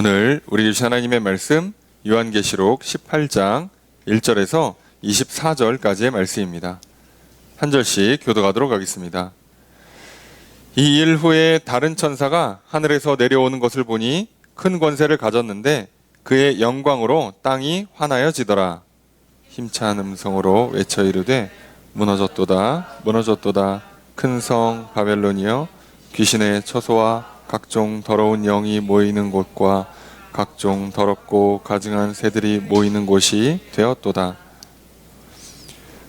오늘 우리 주신 하나님의 말씀 요한계시록 18장 1절에서 24절까지의 말씀입니다. 한 절씩 교독하도록 하겠습니다. 이 일 후에 다른 천사가 하늘에서 내려오는 것을 보니 큰 권세를 가졌는데 그의 영광으로 땅이 환하여지더라. 힘찬 음성으로 외쳐 이르되 무너졌도다 무너졌도다 큰 성 바벨론이여 귀신의 처소와 각종 더러운 영이 모이는 곳과 각종 더럽고 가증한 새들이 모이는 곳이 되었도다.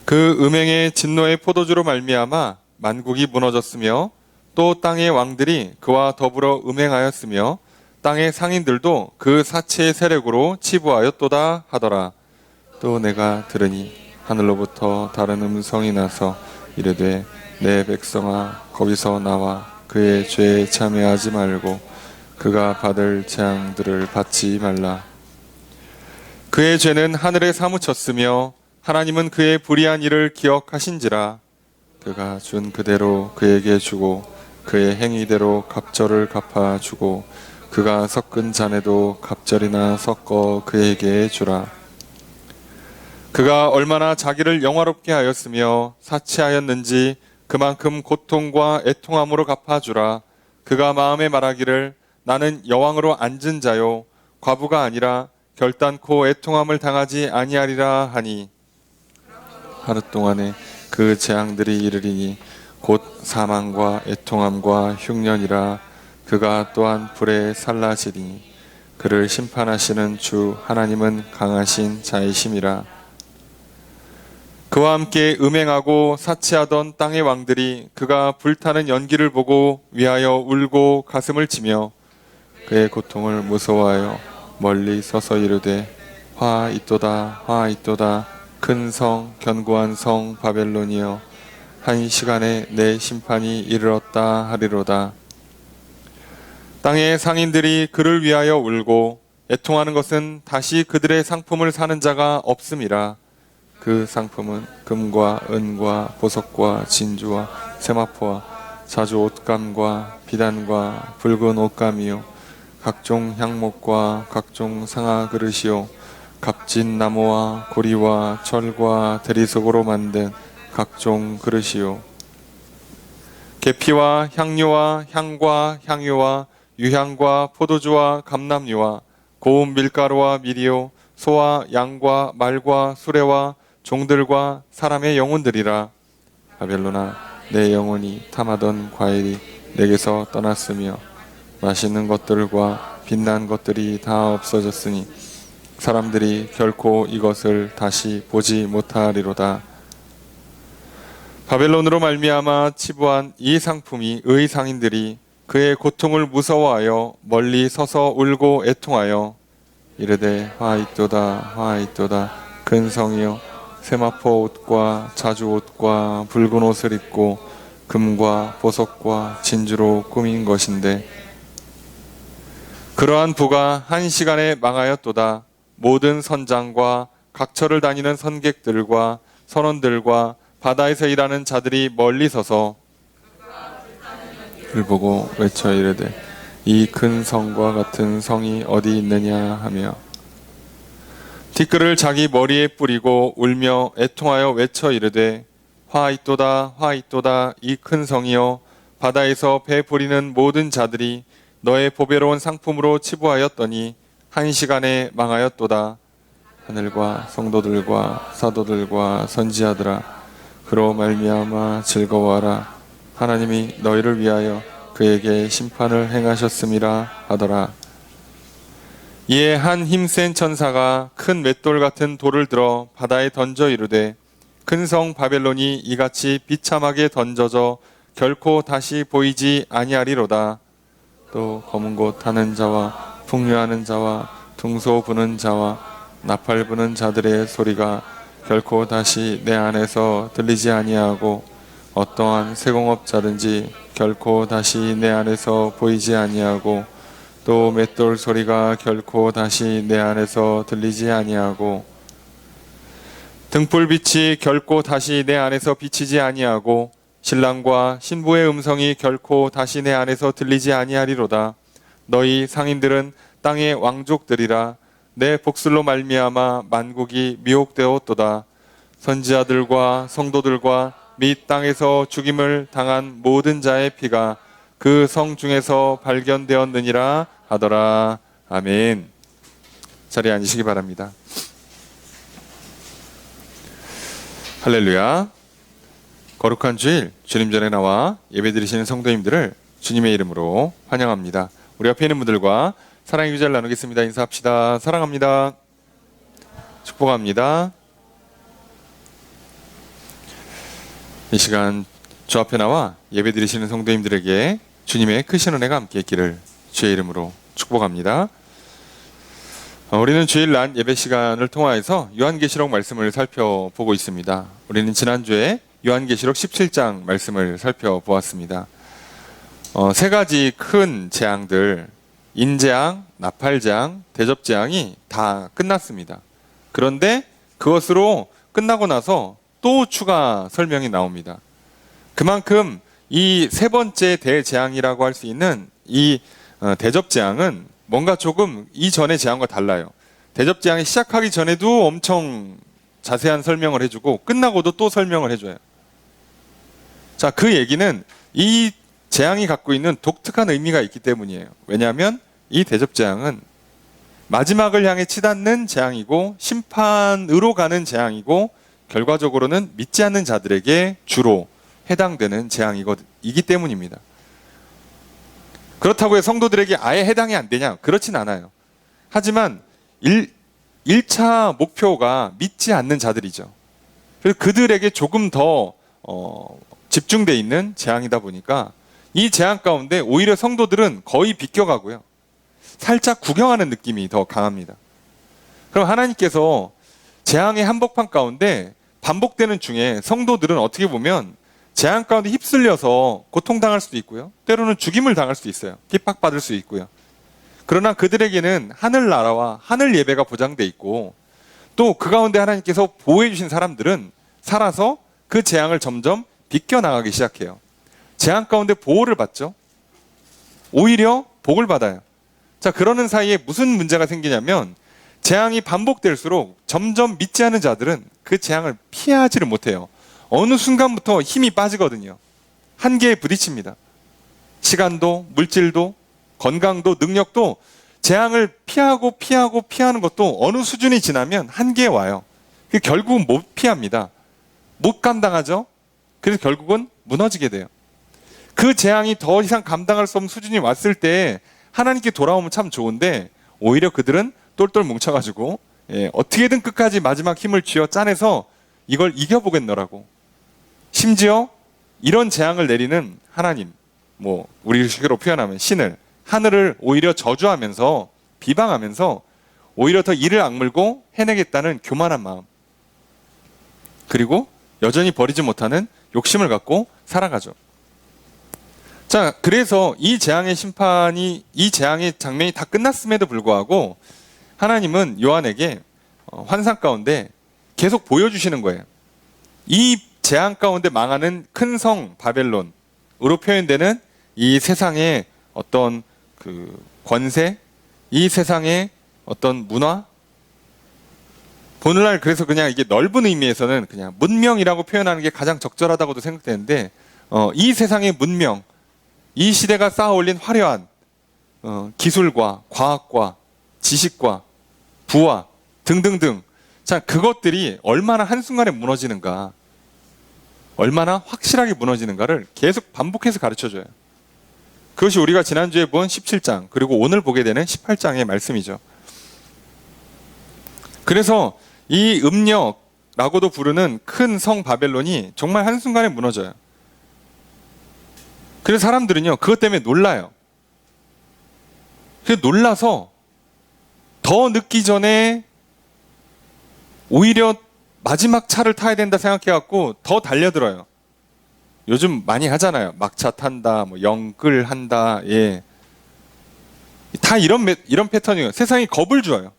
그 음행의 진노의 포도주로 말미암아 만국이 무너졌으며 또 땅의 왕들이 그와 더불어 음행하였으며 땅의 상인들도 그 사체의 세력으로 치부하였도다 하더라. 또 내가 들으니 하늘로부터 다른 음성이 나서 이르되 내 백성아 거기서 나와 그의 죄에 참여하지 말고 그가 받을 재앙들을 받지 말라. 그의 죄는 하늘에 사무쳤으며 하나님은 그의 불의한 일을 기억하신지라. 그가 준 그대로 그에게 주고 그의 행위대로 갑절을 갚아주고 그가 섞은 잔에도 갑절이나 섞어 그에게 주라. 그가 얼마나 자기를 영화롭게 하였으며 사치하였는지 그만큼 고통과 애통함으로 갚아주라. 그가 마음에 말하기를 나는 여왕으로 앉은 자요 과부가 아니라 결단코 애통함을 당하지 아니하리라 하니 하루 동안에 그 재앙들이 이르리니 곧 사망과 애통함과 흉년이라. 그가 또한 불에 살라지리니 그를 심판하시는 주 하나님은 강하신 자이심이라. 그와 함께 음행하고 사치하던 땅의 왕들이 그가 불타는 연기를 보고 위하여 울고 가슴을 치며 그의 고통을 무서워하여 멀리 서서 이르되 화 있도다 화 있도다 큰 성 견고한 성 바벨론이여 한 시간에 내 심판이 이르렀다 하리로다. 땅의 상인들이 그를 위하여 울고 애통하는 것은 다시 그들의 상품을 사는 자가 없음이라. 그 상품은 금과 은과 보석과 진주와 세마포와 자주 옷감과 비단과 붉은 옷감이요 각종 향목과 각종 상아 그릇이요 값진 나무와 고리와 철과 대리석으로 만든 각종 그릇이요 계피와 향료와 향과 향유와 유향과 포도주와 감람유와 고운 밀가루와 밀이요 소와 양과 말과 수레와 종들과 사람의 영혼들이라. 바벨론아 내 영혼이 탐하던 과일이 내게서 떠났으며 맛있는 것들과 빛난 것들이 다 없어졌으니 사람들이 결코 이것을 다시 보지 못하리로다. 바벨론으로 말미암아 치부한 이 상품이 의 상인들이 그의 고통을 무서워하여 멀리 서서 울고 애통하여 이르되 화 있도다 화 있도다 큰 성이여 세마포 옷과 자주 옷과 붉은 옷을 입고 금과 보석과 진주로 꾸민 것인데 그러한 부가 한 시간에 망하였도다. 모든 선장과 각처를 다니는 선객들과 선원들과 바다에서 일하는 자들이 멀리 서서 그를 보고 외쳐 이르되 이 큰 성과 같은 성이 어디 있느냐 하며 티끌을 자기 머리에 뿌리고 울며 애통하여 외쳐 이르되 화 있도다 화 있도다 이 큰 성이여 바다에서 배 부리는 모든 자들이 너의 보배로운 상품으로 치부하였더니 한 시간에 망하였도다. 하늘과 성도들과 사도들과 선지자들아 그로 말미암아 즐거워하라. 하나님이 너희를 위하여 그에게 심판을 행하셨음이라 하더라. 이에 한 힘센 천사가 큰 맷돌 같은 돌을 들어 바다에 던져 이르되 큰 성 바벨론이 이같이 비참하게 던져져 결코 다시 보이지 아니하리로다. 또 검은 곳 타는 자와 풍류하는 자와 둥소 부는 자와 나팔 부는 자들의 소리가 결코 다시 내 안에서 들리지 아니하고 어떠한 세공업자든지 결코 다시 내 안에서 보이지 아니하고 또 맷돌 소리가 결코 다시 내 안에서 들리지 아니하고 등불빛이 결코 다시 내 안에서 비치지 아니하고 신랑과 신부의 음성이 결코 다시 내 안에서 들리지 아니하리로다. 너희 상인들은 땅의 왕족들이라. 내 복술로 말미암아 만국이 미혹되었도다. 선지자들과 성도들과 및 땅에서 죽임을 당한 모든 자의 피가 그 성 중에서 발견되었느니라 하더라. 아멘. 자리에 앉으시기 바랍니다. 할렐루야. 거룩한 주일, 주님 전에 나와 예배드리시는 성도님들을 주님의 이름으로 환영합니다. 우리 옆에 있는 분들과 사랑의 교제를 나누겠습니다. 인사합시다. 사랑합니다. 축복합니다. 이 시간 주 앞에 나와 예배드리시는 성도님들에게 주님의 크신 은혜가 함께 있기를 주의 이름으로 축복합니다. 우리는 주일 낮 예배 시간을 통하여서 요한계시록 말씀을 살펴보고 있습니다. 우리는 지난주에 요한계시록 17장 말씀을 살펴보았습니다. 세 가지 큰 재앙들, 인재앙, 나팔재앙, 대접재앙이 다 끝났습니다. 그런데 그것으로 끝나고 나서 또 추가 설명이 나옵니다. 그만큼 이 세 번째 대재앙이라고 할 수 있는 이 대접재앙은 뭔가 조금 이전의 재앙과 달라요. 대접재앙이 시작하기 전에도 엄청 자세한 설명을 해주고 끝나고도 또 설명을 해줘요. 자, 그 얘기는 이 재앙이 갖고 있는 독특한 의미가 있기 때문이에요. 왜냐하면 이 대접재앙은 마지막을 향해 치닫는 재앙이고 심판으로 가는 재앙이고 결과적으로는 믿지 않는 자들에게 주로 해당되는 재앙이기 때문입니다. 그렇다고 해서 성도들에게 아예 해당이 안 되냐? 그렇진 않아요. 하지만 1차 목표가 믿지 않는 자들이죠. 그래서 그들에게 조금 더 집중되어 있는 재앙이다 보니까 이 재앙 가운데 오히려 성도들은 거의 비껴가고요. 살짝 구경하는 느낌이 더 강합니다. 그럼 하나님께서 재앙의 한복판 가운데 반복되는 중에 성도들은 어떻게 보면 재앙 가운데 휩쓸려서 고통당할 수도 있고요. 때로는 죽임을 당할 수도 있어요. 핍박받을 수 있고요. 그러나 그들에게는 하늘나라와 하늘 예배가 보장돼 있고 또 그 가운데 하나님께서 보호해 주신 사람들은 살아서 그 재앙을 점점 비껴나가기 시작해요. 재앙 가운데 보호를 받죠. 오히려 복을 받아요. 자, 그러는 사이에 무슨 문제가 생기냐면 재앙이 반복될수록 점점 믿지 않는 자들은 그 재앙을 피하지를 못해요. 어느 순간부터 힘이 빠지거든요. 한계에 부딪힙니다. 시간도, 물질도, 건강도, 능력도 재앙을 피하는 것도 어느 수준이 지나면 한계에 와요. 결국은 못 피합니다. 못 감당하죠. 그래서 결국은 무너지게 돼요. 그 재앙이 더 이상 감당할 수 없는 수준이 왔을 때 하나님께 돌아오면 참 좋은데 오히려 그들은 똘똘 뭉쳐가지고 어떻게든 끝까지 마지막 힘을 쥐어 짜내서 이걸 이겨보겠노라고. 심지어 이런 재앙을 내리는 하나님, 우리식으로 표현하면 신을, 하늘을 오히려 저주하면서 비방하면서 오히려 더 이를 악물고 해내겠다는 교만한 마음, 그리고 여전히 버리지 못하는 욕심을 갖고 살아가죠. 자, 그래서 이 재앙의 장면이 다 끝났음에도 불구하고 하나님은 요한에게 환상 가운데 계속 보여주시는 거예요. 이 재앙 가운데 망하는 큰 성 바벨론으로 표현되는 이 세상의 어떤 그 권세, 이 세상의 어떤 문화, 오늘날 그래서 그냥 이게 넓은 의미에서는 그냥 문명이라고 표현하는 게 가장 적절하다고도 생각되는데 이 세상의 문명, 이 시대가 쌓아 올린 화려한 기술과 과학과 지식과 부와 등등등, 자, 그것들이 얼마나 한순간에 무너지는가, 얼마나 확실하게 무너지는가를 계속 반복해서 가르쳐줘요. 그것이 우리가 지난주에 본 17장 그리고 오늘 보게 되는 18장의 말씀이죠. 그래서 이 음력라고도 부르는 큰 성 바벨론이 정말 한순간에 무너져요. 그래서 사람들은요 그것 때문에 놀라요. 그래서 놀라서 더 늦기 전에 오히려 마지막 차를 타야 된다 생각해갖고 더 달려들어요. 요즘 많이 하잖아요. 막차 탄다, 영끌 한다, 예. 다 이런 패턴이에요. 세상이 겁을 줘요.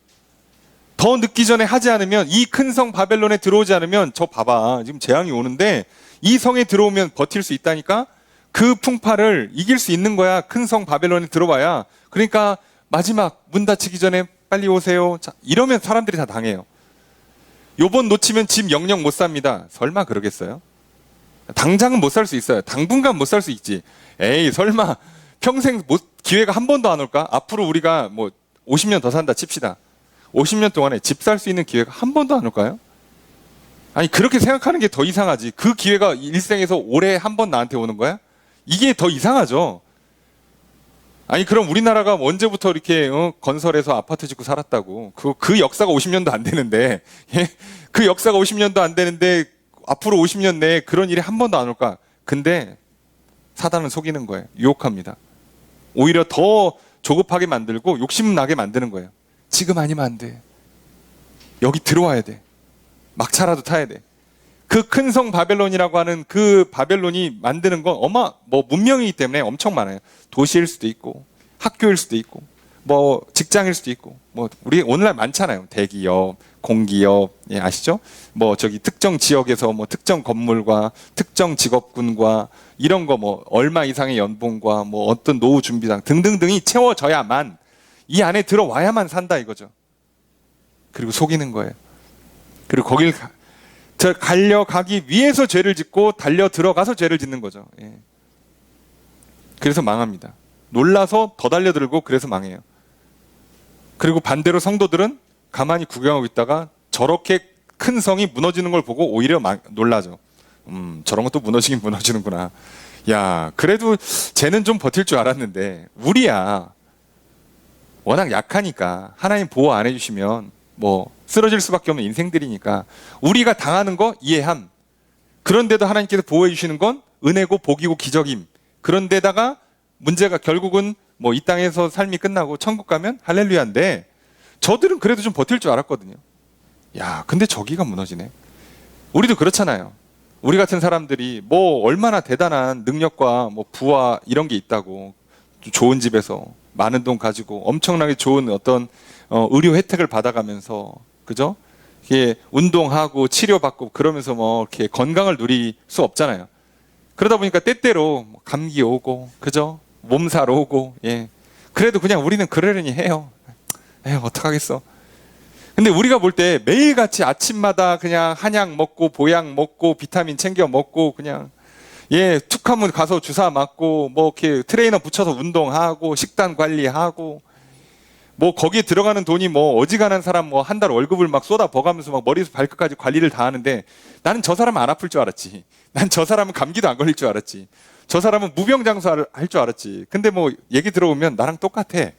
더 늦기 전에 하지 않으면, 이 큰 성 바벨론에 들어오지 않으면, 저 봐봐, 지금 재앙이 오는데 이 성에 들어오면 버틸 수 있다니까? 그 풍파를 이길 수 있는 거야. 큰 성 바벨론에 들어와야. 그러니까 마지막 문 닫히기 전에 빨리 오세요. 자, 이러면 사람들이 다 당해요. 요번 놓치면 집 영영 못 삽니다. 설마 그러겠어요? 당장은 못 살 수 있어요. 당분간 못 살 수 있지. 에이, 설마 평생 기회가 한 번도 안 올까? 앞으로 우리가 뭐 50년 더 산다 칩시다. 50년 동안에 집 살 수 있는 기회가 한 번도 안 올까요? 아니, 그렇게 생각하는 게 더 이상하지. 그 기회가 일생에서 올해 한 번 나한테 오는 거야? 이게 더 이상하죠. 아니, 그럼 우리나라가 언제부터 이렇게 건설해서 아파트 짓고 살았다고. 그 역사가 50년도 안 되는데, 예? 그 역사가 50년도 안 되는데 앞으로 50년 내에 그런 일이 한 번도 안 올까? 근데 사단은 속이는 거예요. 유혹합니다. 오히려 더 조급하게 만들고 욕심나게 만드는 거예요. 지금 아니면 안 돼. 여기 들어와야 돼. 막차라도 타야 돼. 그 큰 성 바벨론이라고 하는 그 바벨론이 만드는 건 뭐 문명이기 때문에 엄청 많아요. 도시일 수도 있고, 학교일 수도 있고, 뭐 직장일 수도 있고, 뭐 우리 오늘날 많잖아요. 대기업, 공기업, 예, 아시죠? 뭐 저기 특정 지역에서 뭐 특정 건물과 특정 직업군과 이런 거 뭐 얼마 이상의 연봉과 뭐 어떤 노후 준비상 등등등이 채워져야만 이 안에 들어와야만 산다 이거죠. 그리고 속이는 거예요. 그리고 거길 달려가기 위해서 죄를 짓고 달려 들어가서 죄를 짓는 거죠. 예. 그래서 망합니다. 놀라서 더 달려들고 그래서 망해요. 그리고 반대로 성도들은 가만히 구경하고 있다가 저렇게 큰 성이 무너지는 걸 보고 오히려 놀라죠. 저런 것도 무너지긴 무너지는구나. 야, 그래도 쟤는 좀 버틸 줄 알았는데 우리야 워낙 약하니까 하나님 보호 안 해주시면 뭐 쓰러질 수밖에 없는 인생들이니까 우리가 당하는 거 이해함. 그런데도 하나님께서 보호해 주시는 건 은혜고 복이고 기적임. 그런데다가 문제가 결국은 뭐 이 땅에서 삶이 끝나고 천국 가면 할렐루야인데 저들은 그래도 좀 버틸 줄 알았거든요. 야, 근데 저기가 무너지네. 우리도 그렇잖아요. 우리 같은 사람들이 뭐 얼마나 대단한 능력과 뭐 부와 이런 게 있다고 좋은 집에서 많은 돈 가지고 엄청나게 좋은 어떤 의료 혜택을 받아가면서 그죠? 이게 운동하고 치료받고 그러면서 뭐 이렇게 건강을 누릴 수 없잖아요. 그러다 보니까 때때로 감기 오고 그죠? 몸살 오고 예. 그래도 그냥 우리는 그러려니 해요. 어떡하겠어. 근데 우리가 볼 때 매일같이 아침마다 그냥 한약 먹고 보약 먹고 비타민 챙겨 먹고 그냥 예, 툭하면 가서 주사 맞고 뭐 이렇게 트레이너 붙여서 운동하고 식단 관리하고 뭐 거기에 들어가는 돈이 뭐 어지간한 사람 뭐 한 달 월급을 막 쏟아 버가면서 막 머리에서 발끝까지 관리를 다 하는데 나는 저 사람은 안 아플 줄 알았지. 난 저 사람은 감기도 안 걸릴 줄 알았지. 저 사람은 무병장수 할 줄 알았지. 근데 뭐 얘기 들어보면 나랑 똑같아.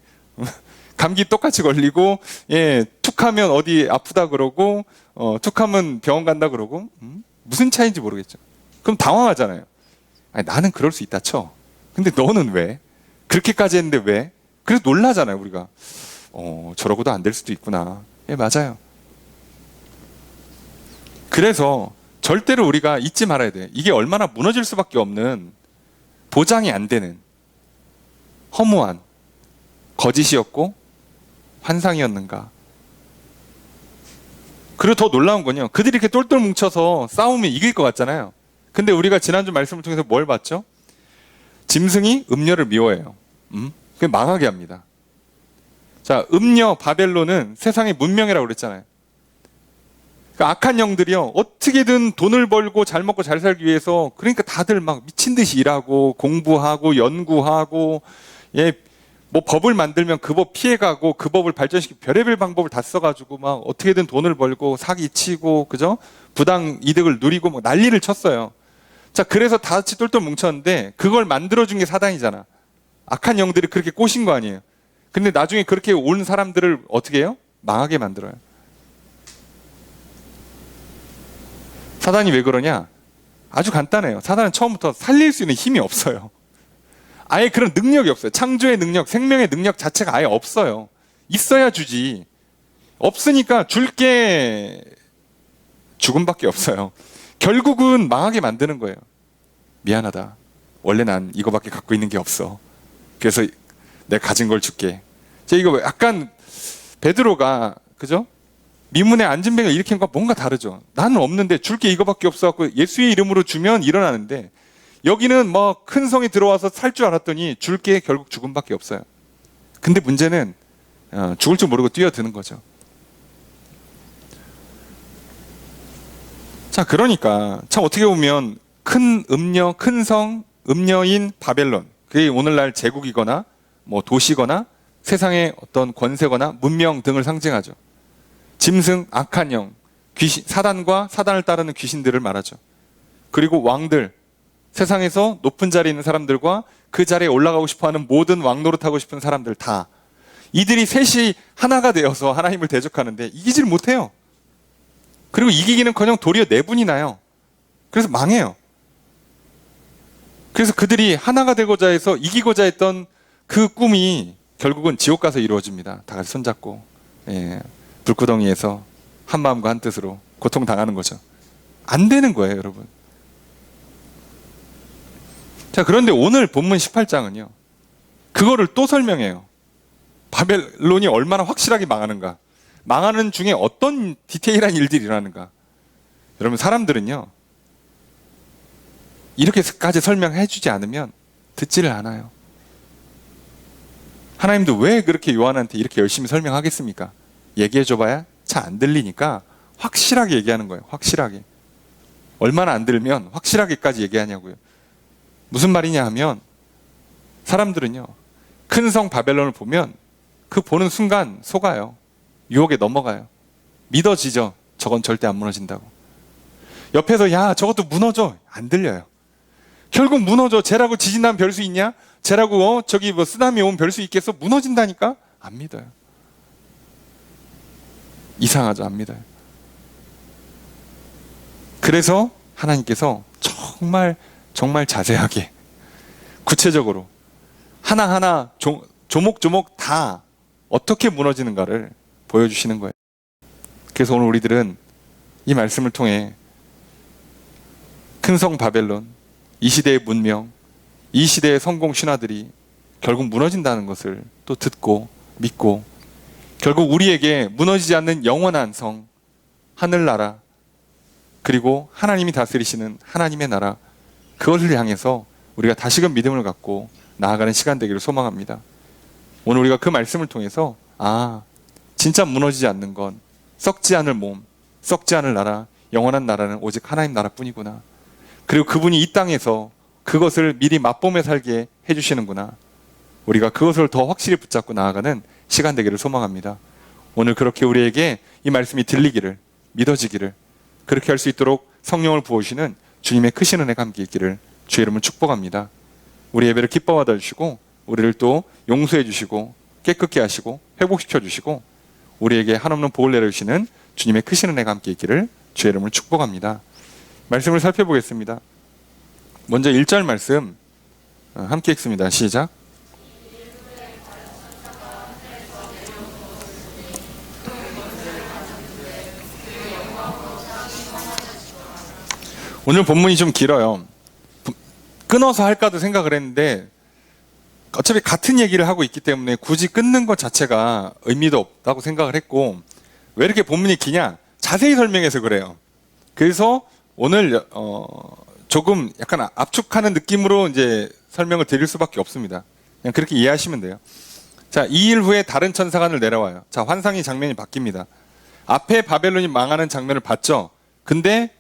감기 똑같이 걸리고 예, 툭하면 어디 아프다 그러고 툭하면 병원 간다 그러고 무슨 차이인지 모르겠죠. 그럼 당황하잖아요. 아니, 나는 그럴 수 있다 쳐. 근데 너는 왜? 그렇게까지 했는데 왜? 그래서 놀라잖아요 우리가. 저러고도 안 될 수도 있구나. 예, 맞아요. 그래서 절대로 우리가 잊지 말아야 돼. 이게 얼마나 무너질 수밖에 없는 보장이 안 되는 허무한 거짓이었고 환상이었는가. 그리고 더 놀라운 건요. 그들이 이렇게 똘똘 뭉쳐서 싸우면 이길 것 같잖아요. 근데 우리가 지난주 말씀을 통해서 뭘 봤죠? 짐승이 음녀를 미워해요. 그게 망하게 합니다. 자, 음녀 바벨론은 세상의 문명이라고 그랬잖아요. 그러니까 악한 영들이요, 어떻게든 돈을 벌고 잘 먹고 잘 살기 위해서 그러니까 다들 막 미친 듯이 일하고 공부하고 연구하고 예, 뭐 법을 만들면 그 법 피해가고 그 법을 발전시키고 별의별 방법을 다 써가지고 막 어떻게든 돈을 벌고 사기치고 그죠? 부당 이득을 누리고 막 난리를 쳤어요. 자, 그래서 다 같이 똘똘 뭉쳤는데 그걸 만들어준 게 사단이잖아. 악한 영들이 그렇게 꼬신 거 아니에요. 근데 나중에 그렇게 온 사람들을 어떻게 해요? 망하게 만들어요. 사단이 왜 그러냐? 아주 간단해요. 사단은 처음부터 살릴 수 있는 힘이 없어요. 아예 그런 능력이 없어요. 창조의 능력, 생명의 능력 자체가 아예 없어요. 있어야 주지. 없으니까 줄 게 죽음밖에 없어요. 결국은 망하게 만드는 거예요. 미안하다. 원래 난 이거밖에 갖고 있는 게 없어. 그래서 내가 가진 걸 줄게. 이거 약간 베드로가 그죠? 미문에 안진뱅이를 일으킨 것과 뭔가 다르죠. 나는 없는데 줄 게 이거밖에 없어갖고 예수의 이름으로 주면 일어나는데 여기는 뭐 큰 성이 들어와서 살 줄 알았더니 줄 게 결국 죽음밖에 없어요. 근데 문제는 죽을 줄 모르고 뛰어드는 거죠. 자, 그러니까 참 어떻게 보면 큰 음녀, 큰 성, 음녀인 바벨론, 그게 오늘날 제국이거나 뭐 도시거나 세상의 어떤 권세거나 문명 등을 상징하죠. 짐승, 악한 영, 귀신, 사단과 사단을 따르는 귀신들을 말하죠. 그리고 왕들, 세상에서 높은 자리에 있는 사람들과 그 자리에 올라가고 싶어하는 모든 왕노릇하고 싶은 사람들 다, 이들이 셋이 하나가 되어서 하나님을 대적하는데 이기질 못해요. 그리고 이기기는커녕 도리어 내분이 나요. 그래서 망해요. 그래서 그들이 하나가 되고자 해서 이기고자 했던 그 꿈이 결국은 지옥 가서 이루어집니다. 다 같이 손잡고 불구덩이에서 한 마음과 한 뜻으로 고통당하는 거죠. 안 되는 거예요, 여러분. 자, 그런데 오늘 본문 18장은요, 그거를 또 설명해요. 바벨론이 얼마나 확실하게 망하는가, 망하는 중에 어떤 디테일한 일들이 일어나는가. 여러분, 사람들은요, 이렇게까지 설명해 주지 않으면 듣지를 않아요. 하나님도 왜 그렇게 요한한테 이렇게 열심히 설명하겠습니까? 얘기해 줘봐야 잘 안 들리니까 확실하게 얘기하는 거예요. 확실하게. 얼마나 안 들면 확실하게까지 얘기하냐고요. 무슨 말이냐 하면, 사람들은요, 큰 성 바벨론을 보면 그 보는 순간 속아요. 유혹에 넘어가요. 믿어지죠. 저건 절대 안 무너진다고. 옆에서 야, 저것도 무너져. 안 들려요. 결국 무너져. 쟤라고 지진 나면 별 수 있냐? 쟤라고 저기 뭐 쓰나미 오면 별 수 있겠어? 무너진다니까? 안 믿어요. 이상하죠. 안 믿어요. 그래서 하나님께서 정말 자세하게, 구체적으로 하나하나 조목조목 다 어떻게 무너지는가를 보여주시는 거예요. 그래서 오늘 우리들은 이 말씀을 통해 큰 성 바벨론, 이 시대의 문명, 이 시대의 성공 신화들이 결국 무너진다는 것을 또 듣고 믿고, 결국 우리에게 무너지지 않는 영원한 성, 하늘나라, 그리고 하나님이 다스리시는 하나님의 나라, 그것을 향해서 우리가 다시금 믿음을 갖고 나아가는 시간 되기를 소망합니다. 오늘 우리가 그 말씀을 통해서 진짜 무너지지 않는 건 썩지 않을 몸, 썩지 않을 나라, 영원한 나라는 오직 하나님 나라뿐이구나. 그리고 그분이 이 땅에서 그것을 미리 맛보며 살게 해주시는구나. 우리가 그것을 더 확실히 붙잡고 나아가는 시간 되기를 소망합니다. 오늘 그렇게 우리에게 이 말씀이 들리기를, 믿어지기를, 그렇게 할 수 있도록 성령을 부어주시는 주님의 크신 은혜가 함께 있기를 주의 이름으로 축복합니다. 우리 예배를 기뻐 받아주시고, 우리를 또 용서해 주시고 깨끗게 하시고 회복시켜 주시고, 우리에게 한없는 복을 내려주시는 주님의 크신 은혜가 함께 있기를 주의 이름으로 축복합니다. 말씀을 살펴보겠습니다. 먼저 1절 말씀 함께 읽습니다. 시작. 오늘 본문이 좀 길어요. 끊어서 할까도 생각을 했는데 어차피 같은 얘기를 하고 있기 때문에 굳이 끊는 것 자체가 의미도 없다고 생각을 했고, 왜 이렇게 본문이 기냐? 자세히 설명해서 그래요. 그래서 오늘 조금 약간 압축하는 느낌으로 이제 설명을 드릴 수밖에 없습니다. 그냥 그렇게 이해하시면 돼요. 자, 2일 후에 다른 천사가 하늘 내려와요. 자, 환상의 장면이 바뀝니다. 앞에 바벨론이 망하는 장면을 봤죠. 근데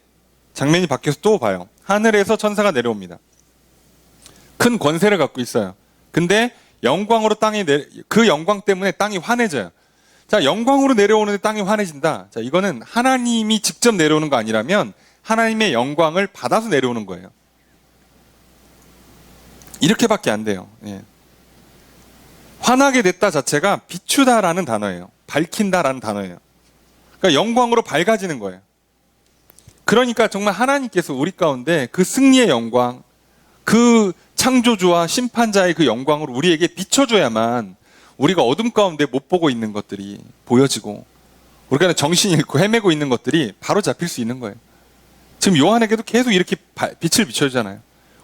장면이 바뀌어서 또 봐요. 하늘에서 천사가 내려옵니다. 큰 권세를 갖고 있어요. 근데 영광으로 그 영광 때문에 땅이 환해져요. 자, 영광으로 내려오는데 땅이 환해진다. 자, 이거는 하나님이 직접 내려오는 거 아니라면 하나님의 영광을 받아서 내려오는 거예요. 이렇게밖에 안 돼요. 예. 환하게 됐다 자체가 비추다라는 단어예요. 밝힌다라는 단어예요. 그러니까 영광으로 밝아지는 거예요. 그러니까 정말 하나님께서 우리 가운데 그 승리의 영광, 그 창조주와 심판자의 그 영광을 우리에게 비춰줘야만 우리가 어둠 가운데 못 보고 있는 것들이 보여지고, 우리가 정신이 잃고 헤매고 있는 것들이 바로 잡힐 수 있는 거예요. 지금 요한에게도 계속 이렇게 빛을 비춰주잖아요.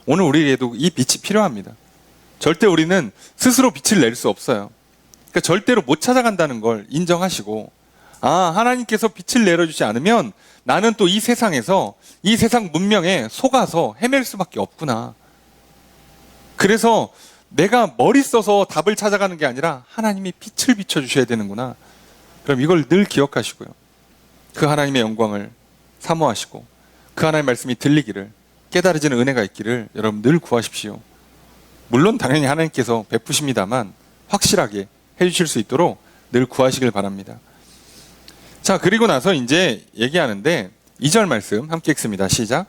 오늘 우리에게도 이 빛이 필요합니다. 절대 우리는 스스로 빛을 낼 수 없어요. 그러니까 절대로 못 찾아간다는 걸 인정하시고, 하나님께서 빛을 내려주지 않으면 나는 또 이 세상에서, 이 세상 문명에 속아서 헤맬 수밖에 없구나. 그래서 내가 머리 써서 답을 찾아가는 게 아니라 하나님이 빛을 비춰주셔야 되는구나. 그럼 이걸 늘 기억하시고요. 그 하나님의 영광을 사모하시고 그 하나님의 말씀이 들리기를, 깨달아지는 은혜가 있기를 여러분 늘 구하십시오. 물론 당연히 하나님께서 베푸십니다만 확실하게 해주실 수 있도록 늘 구하시길 바랍니다. 자, 그리고 나서 이제 얘기하는데 2절 말씀 함께 읽습니다. 시작.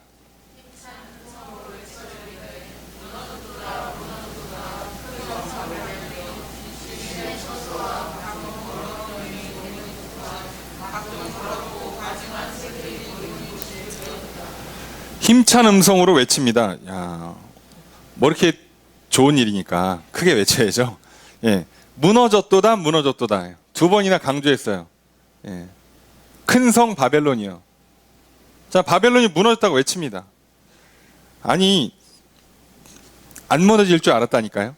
힘찬 음성으로 외칩니다. 야, 뭐 이렇게 좋은 일이니까 크게 외쳐야죠. 예, 무너졌도다, 무너졌도다. 두 번이나 강조했어요. 예, 큰 성 바벨론이요. 자, 바벨론이 무너졌다고 외칩니다. 아니, 안 무너질 줄 알았다니까요.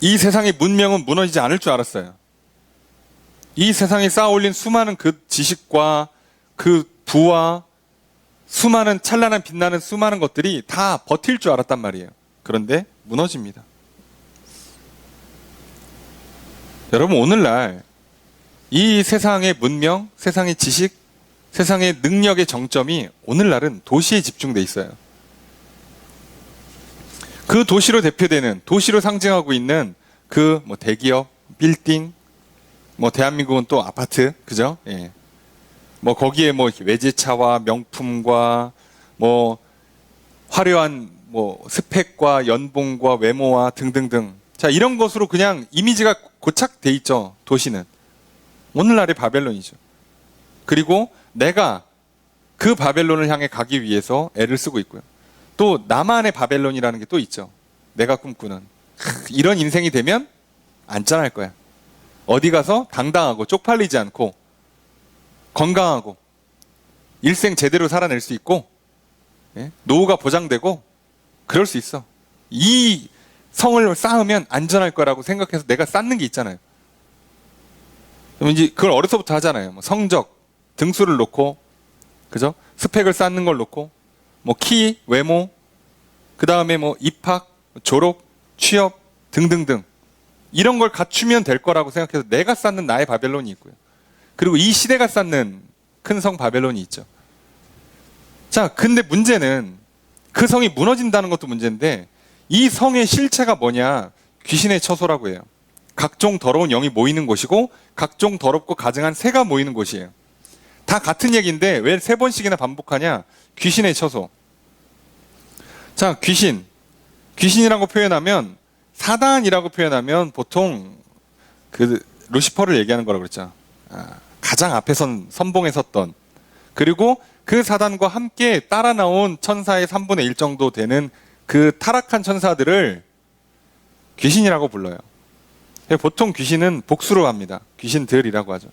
이 세상의 문명은 무너지지 않을 줄 알았어요. 이 세상에 쌓아 올린 수많은 그 지식과 그 부와 수많은 찬란한 빛나는 수많은 것들이 다 버틸 줄 알았단 말이에요. 그런데 무너집니다. 여러분, 오늘날 이 세상의 문명, 세상의 지식, 세상의 능력의 정점이 오늘날은 도시에 집중돼 있어요. 그 도시로 대표되는, 도시로 상징하고 있는 그 뭐 대기업, 빌딩, 뭐 대한민국은 또 아파트, 그죠? 예. 뭐 거기에 뭐 외제차와 명품과 뭐 화려한 뭐 스펙과 연봉과 외모와 등등등. 자, 이런 것으로 그냥 이미지가 고착돼 있죠. 도시는. 오늘날의 바벨론이죠. 그리고 내가 그 바벨론을 향해 가기 위해서 애를 쓰고 있고요. 또 나만의 바벨론이라는 게 또 있죠. 내가 꿈꾸는. 이런 인생이 되면 안전할 거야. 어디 가서 당당하고 쪽팔리지 않고 건강하고 일생 제대로 살아낼 수 있고, 예? 노후가 보장되고 그럴 수 있어. 이 성을 쌓으면 안전할 거라고 생각해서 내가 쌓는 게 있잖아요. 그럼 이제 그걸 어려서부터 하잖아요. 뭐 성적, 등수를 놓고, 그죠? 스펙을 쌓는 걸 놓고, 뭐 키, 외모, 그 다음에 뭐 입학, 졸업, 취업 등등등 이런 걸 갖추면 될 거라고 생각해서 내가 쌓는 나의 바벨론이 있고요. 그리고 이 시대가 쌓는 큰 성 바벨론이 있죠. 자, 근데 문제는 그 성이 무너진다는 것도 문제인데 이 성의 실체가 뭐냐? 귀신의 처소라고 해요. 각종 더러운 영이 모이는 곳이고 각종 더럽고 가증한 새가 모이는 곳이에요. 다 같은 얘기인데 왜 세 번씩이나 반복하냐? 귀신의 처소. 자, 귀신이라고 표현하면, 사단이라고 표현하면 보통 그 루시퍼를 얘기하는 거라고 그랬죠. 가장 앞에 선봉에 섰던, 그리고 그 사단과 함께 따라 나온 천사의 3분의 1 정도 되는 그 타락한 천사들을 귀신이라고 불러요. 보통 귀신은 복수로 합니다. 귀신들이라고 하죠.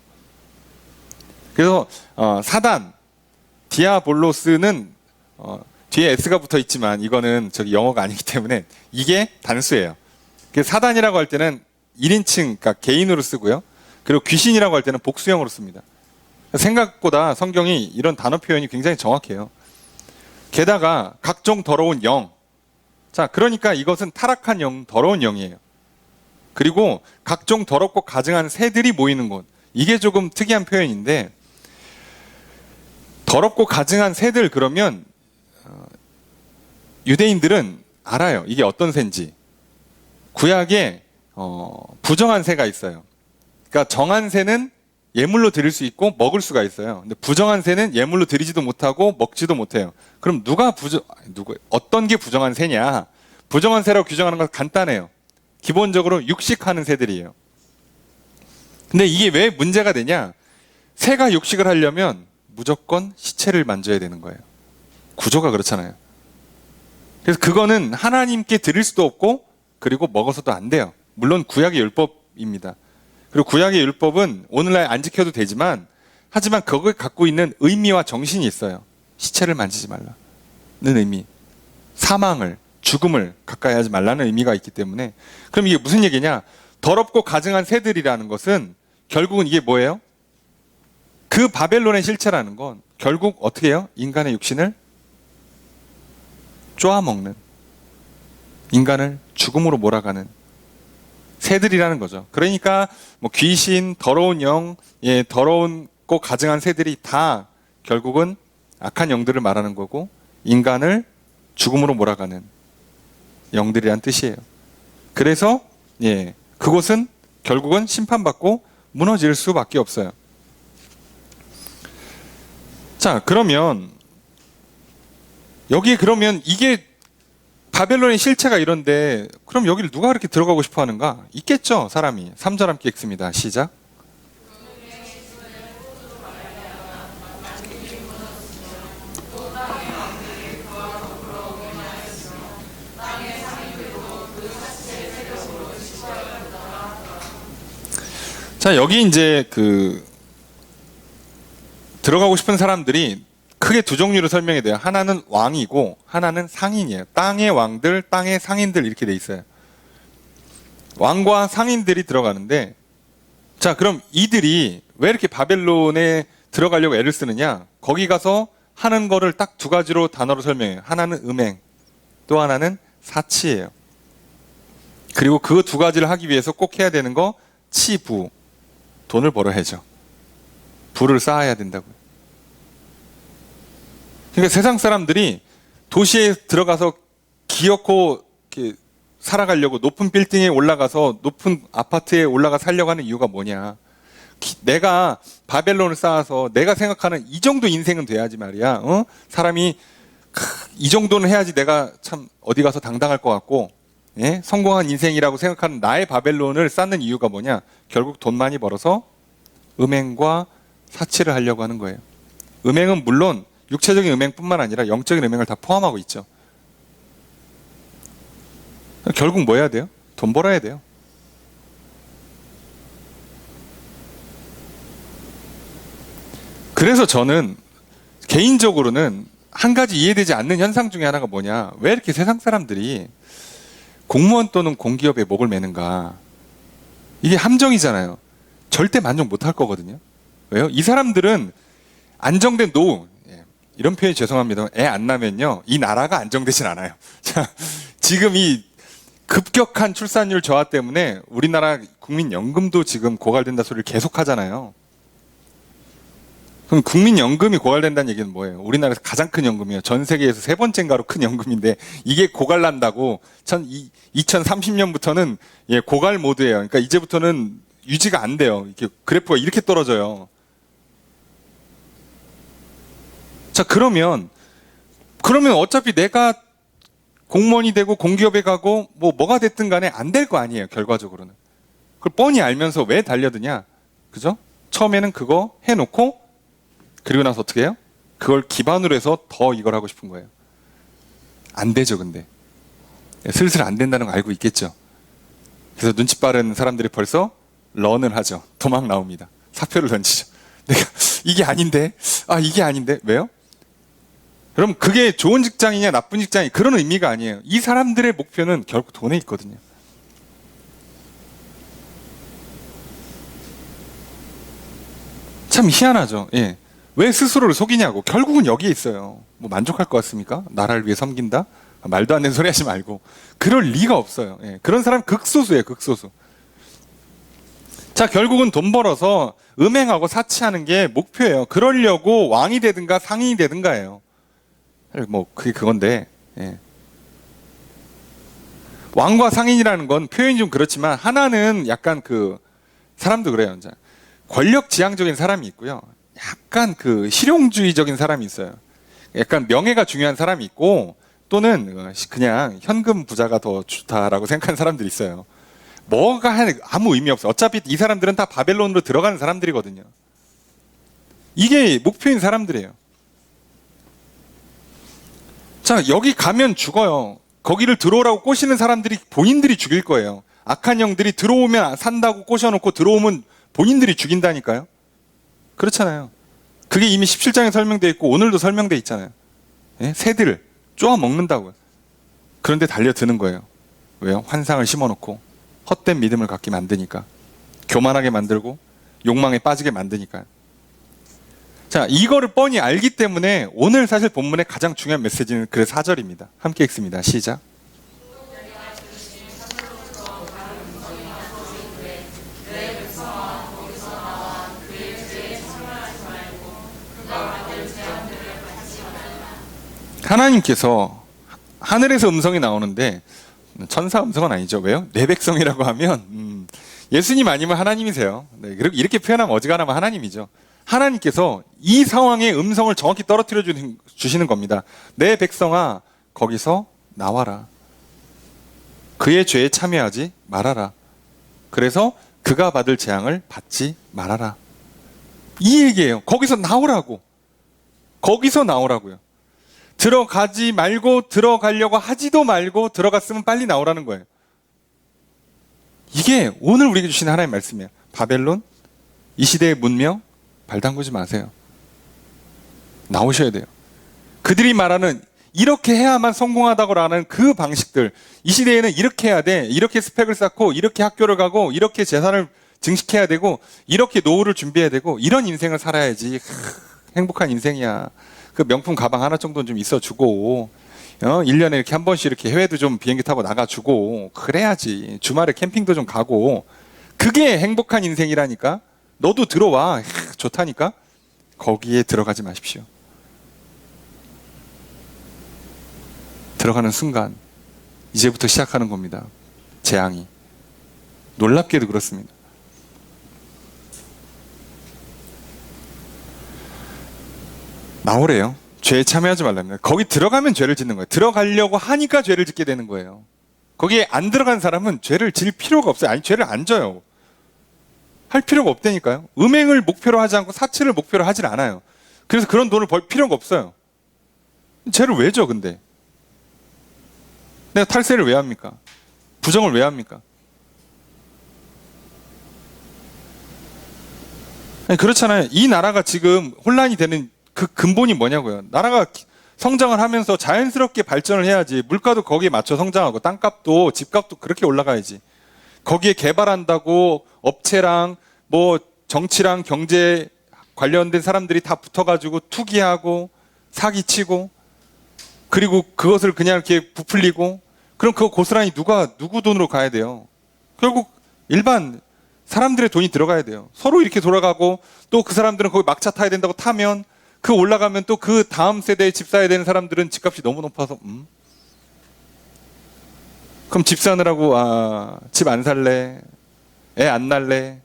그래서 사단, 디아볼로스는 뒤에 S가 붙어 있지만 이거는 저기 영어가 아니기 때문에 이게 단수예요. 사단이라고 할 때는 1인칭, 그러니까 개인으로 쓰고요. 그리고 귀신이라고 할 때는 복수형으로 씁니다. 생각보다 성경이 이런 단어 표현이 굉장히 정확해요. 게다가 각종 더러운 영. 자, 그러니까 이것은 타락한 영, 더러운 영이에요. 그리고 각종 더럽고 가증한 새들이 모이는 곳. 이게 조금 특이한 표현인데, 더럽고 가증한 새들 그러면 유대인들은 알아요. 이게 어떤 새인지. 구약에 부정한 새가 있어요. 그러니까 정한 새는 예물로 드릴 수 있고 먹을 수가 있어요. 근데 부정한 새는 예물로 드리지도 못하고 먹지도 못해요. 그럼 어떤 게 부정한 새냐? 부정한 새라고 규정하는 건 간단해요. 기본적으로 육식하는 새들이에요. 근데 이게 왜 문제가 되냐? 새가 육식을 하려면 무조건 시체를 만져야 되는 거예요. 구조가 그렇잖아요. 그래서 그거는 하나님께 드릴 수도 없고 그리고 먹어서도 안 돼요. 물론 구약의 율법입니다. 그리고 구약의 율법은 오늘날 안 지켜도 되지만, 하지만 그걸 갖고 있는 의미와 정신이 있어요. 시체를 만지지 말라는 의미, 사망을, 죽음을 가까이 하지 말라는 의미가 있기 때문에. 그럼 이게 무슨 얘기냐? 더럽고 가증한 새들이라는 것은 결국은 이게 뭐예요? 그 바벨론의 실체라는 건 결국 어떻게 해요? 인간의 육신을 쪼아먹는, 인간을 죽음으로 몰아가는 새들이라는 거죠. 그러니까 뭐 귀신, 더러운 영, 더러운 고 가증한 새들이 다 결국은 악한 영들을 말하는 거고 인간을 죽음으로 몰아가는 영들이란 뜻이에요. 그래서 그곳은 결국은 심판받고 무너질 수밖에 없어요. 자, 그러면 여기에 그러면 이게 바벨론의 실체가 이런데 그럼 여기를 누가 그렇게 들어가고 싶어 하는가? 있겠죠, 사람이. 3절 함께 읽습니다. 시작. 자, 여기 이제 들어가고 싶은 사람들이 크게 두 종류로 설명이 돼요. 하나는 왕이고 하나는 상인이에요. 땅의 왕들, 땅의 상인들 이렇게 돼 있어요. 왕과 상인들이 들어가는데, 자, 그럼 이들이 왜 이렇게 바벨론에 들어가려고 애를 쓰느냐? 거기 가서 하는 거를 딱 두 가지로 단어로 설명해요. 하나는 음행, 또 하나는 사치예요. 그리고 그 두 가지를 하기 위해서 꼭 해야 되는 거 치부, 돈을 벌어야죠. 부를 쌓아야 된다고요. 그러니까 세상 사람들이 도시에 들어가서 기어코 이렇게 살아가려고 높은 빌딩에 올라가서 높은 아파트에 올라가 살려고 하는 이유가 뭐냐? 내가 바벨론을 쌓아서 내가 생각하는 이 정도 인생은 돼야지 말이야. 사람이 이 정도는 해야지 내가 참 어디 가서 당당할 것 같고, 성공한 인생이라고 생각하는 나의 바벨론을 쌓는 이유가 뭐냐? 결국 돈 많이 벌어서 음행과 사치를 하려고 하는 거예요. 음행은 물론 육체적인 음행뿐만 아니라 영적인 음행을 다 포함하고 있죠. 결국 뭐 해야 돼요? 돈 벌어야 돼요. 그래서 저는 개인적으로는 한 가지 이해되지 않는 현상 중에 하나가 뭐냐? 왜 이렇게 세상 사람들이 공무원 또는 공기업에 목을 매는가? 이게 함정이잖아요. 절대 만족 못할 거거든요. 왜요? 이 사람들은 안정된 노후, 이런 표현이 죄송합니다. 애 안 낳으면요, 이 나라가 안정되진 않아요. 자, 지금 이 급격한 출산율 저하 때문에 우리나라 국민연금도 지금 고갈된다 소리를 계속 하잖아요. 그럼 국민연금이 고갈된다는 얘기는 뭐예요? 우리나라에서 가장 큰 연금이에요. 전 세계에서 세 번째인가로 큰 연금인데 이게 고갈난다고 2030년부터는 고갈 모드예요. 그러니까 이제부터는 유지가 안 돼요. 이렇게 그래프가 이렇게 떨어져요. 자, 그러면 어차피 내가 공무원이 되고 공기업에 가고 뭐가 됐든 간에 안 될 거 아니에요, 결과적으로는. 그걸 뻔히 알면서 왜 달려드냐? 그죠? 처음에는 그거 해놓고 그리고 나서 어떻게 해요? 그걸 기반으로 해서 더 이걸 하고 싶은 거예요. 안 되죠, 근데. 슬슬 안 된다는 거 알고 있겠죠. 그래서 눈치 빠른 사람들이 벌써 런을 하죠. 도망 나옵니다. 사표를 던지죠. 내가 이게 아닌데, 이게 아닌데. 왜요? 그럼 그게 좋은 직장이냐 나쁜 직장이 그런 의미가 아니에요. 이 사람들의 목표는 결국 돈에 있거든요. 참 희한하죠. 왜 스스로를 속이냐고. 결국은 여기에 있어요. 뭐 만족할 것 같습니까? 나라를 위해 섬긴다? 말도 안 되는 소리 하지 말고. 그럴 리가 없어요. 그런 사람 극소수예요, 극소수. 자, 결국은 돈 벌어서 음행하고 사치하는 게 목표예요. 그러려고 왕이 되든가 상인이 되든가예요. 그게 그건데, 왕과 상인이라는 건 표현이 좀 그렇지만, 하나는 약간 사람도 그래요. 권력지향적인 사람이 있고요. 약간 실용주의적인 사람이 있어요. 약간 명예가 중요한 사람이 있고, 또는 그냥 현금 부자가 더 좋다라고 생각하는 사람들이 있어요. 뭐가 아무 의미 없어요. 어차피 이 사람들은 다 바벨론으로 들어가는 사람들이거든요. 이게 목표인 사람들이에요. 자, 여기 가면 죽어요. 거기를 들어오라고 꼬시는 사람들이 본인들이 죽일 거예요. 악한 영들이 들어오면 산다고 꼬셔놓고 들어오면 본인들이 죽인다니까요. 그렇잖아요. 그게 이미 17장에 설명되어 있고 오늘도 설명되어 있잖아요. 새들 쪼아 먹는다고요. 그런데 달려드는 거예요. 왜요? 환상을 심어놓고 헛된 믿음을 갖게 만드니까. 교만하게 만들고 욕망에 빠지게 만드니까요. 자, 이거를 뻔히 알기 때문에 오늘 사실 본문의 가장 중요한 메시지는 그 4절입니다. 함께 읽습니다. 시작. 하나님께서 하늘에서 음성이 나오는데 천사 음성은 아니죠. 왜요? 내 백성이라고 하면 예수님 아니면 하나님이세요. 네, 이렇게 표현하면 어지간하면 하나님이죠. 하나님께서 이 상황의 음성을 정확히 떨어뜨려 주시는 겁니다. 내 백성아, 거기서 나와라. 그의 죄에 참여하지 말아라. 그래서 그가 받을 재앙을 받지 말아라. 이 얘기예요. 거기서 나오라고. 거기서 나오라고요. 들어가지 말고 들어가려고 하지도 말고 들어갔으면 빨리 나오라는 거예요. 이게 오늘 우리에게 주신 하나님의 말씀이에요. 바벨론, 이 시대의 문명 발 담그지 마세요. 나오셔야 돼요. 그들이 말하는 이렇게 해야만 성공하다고 하는 그 방식들, 이 시대에는 이렇게 해야 돼, 이렇게 스펙을 쌓고 이렇게 학교를 가고 이렇게 재산을 증식해야 되고 이렇게 노후를 준비해야 되고 이런 인생을 살아야지 행복한 인생이야. 그 명품 가방 하나 정도는 좀 있어주고 1년에 이렇게 한 번씩 이렇게 해외도 좀 비행기 타고 나가주고 그래야지. 주말에 캠핑도 좀 가고. 그게 행복한 인생이라니까. 너도 들어와. 좋다니까. 거기에 들어가지 마십시오. 들어가는 순간 이제부터 시작하는 겁니다. 재앙이. 놀랍게도 그렇습니다. 나오래요. 죄에 참여하지 말랍니다. 거기 들어가면 죄를 짓는 거예요. 들어가려고 하니까 죄를 짓게 되는 거예요. 거기에 안 들어간 사람은 죄를 질 필요가 없어요. 아니, 죄를 안 져요. 할 필요가 없다니까요. 음행을 목표로 하지 않고 사치를 목표로 하질 않아요. 그래서 그런 돈을 벌 필요가 없어요. 죄를 왜 져, 근데? 내가 탈세를 왜 합니까? 부정을 왜 합니까? 아니, 그렇잖아요. 이 나라가 지금 혼란이 되는 그 근본이 뭐냐고요. 나라가 성장을 하면서 자연스럽게 발전을 해야지. 물가도 거기에 맞춰 성장하고 땅값도 집값도 그렇게 올라가야지. 거기에 개발한다고 업체랑 뭐 정치랑 경제 관련된 사람들이 다 붙어가지고 투기하고 사기치고 그리고 그것을 그냥 이렇게 부풀리고 그럼 그거 고스란히 누구 돈으로 가야 돼요. 결국 일반 사람들의 돈이 들어가야 돼요. 서로 이렇게 돌아가고 또 그 사람들은 거기 막차 타야 된다고 타면 그 올라가면 또 그 다음 세대에 집 사야 되는 사람들은 집값이 너무 높아서 그럼 집 사느라고 집 안 살래, 애 안 낳을래,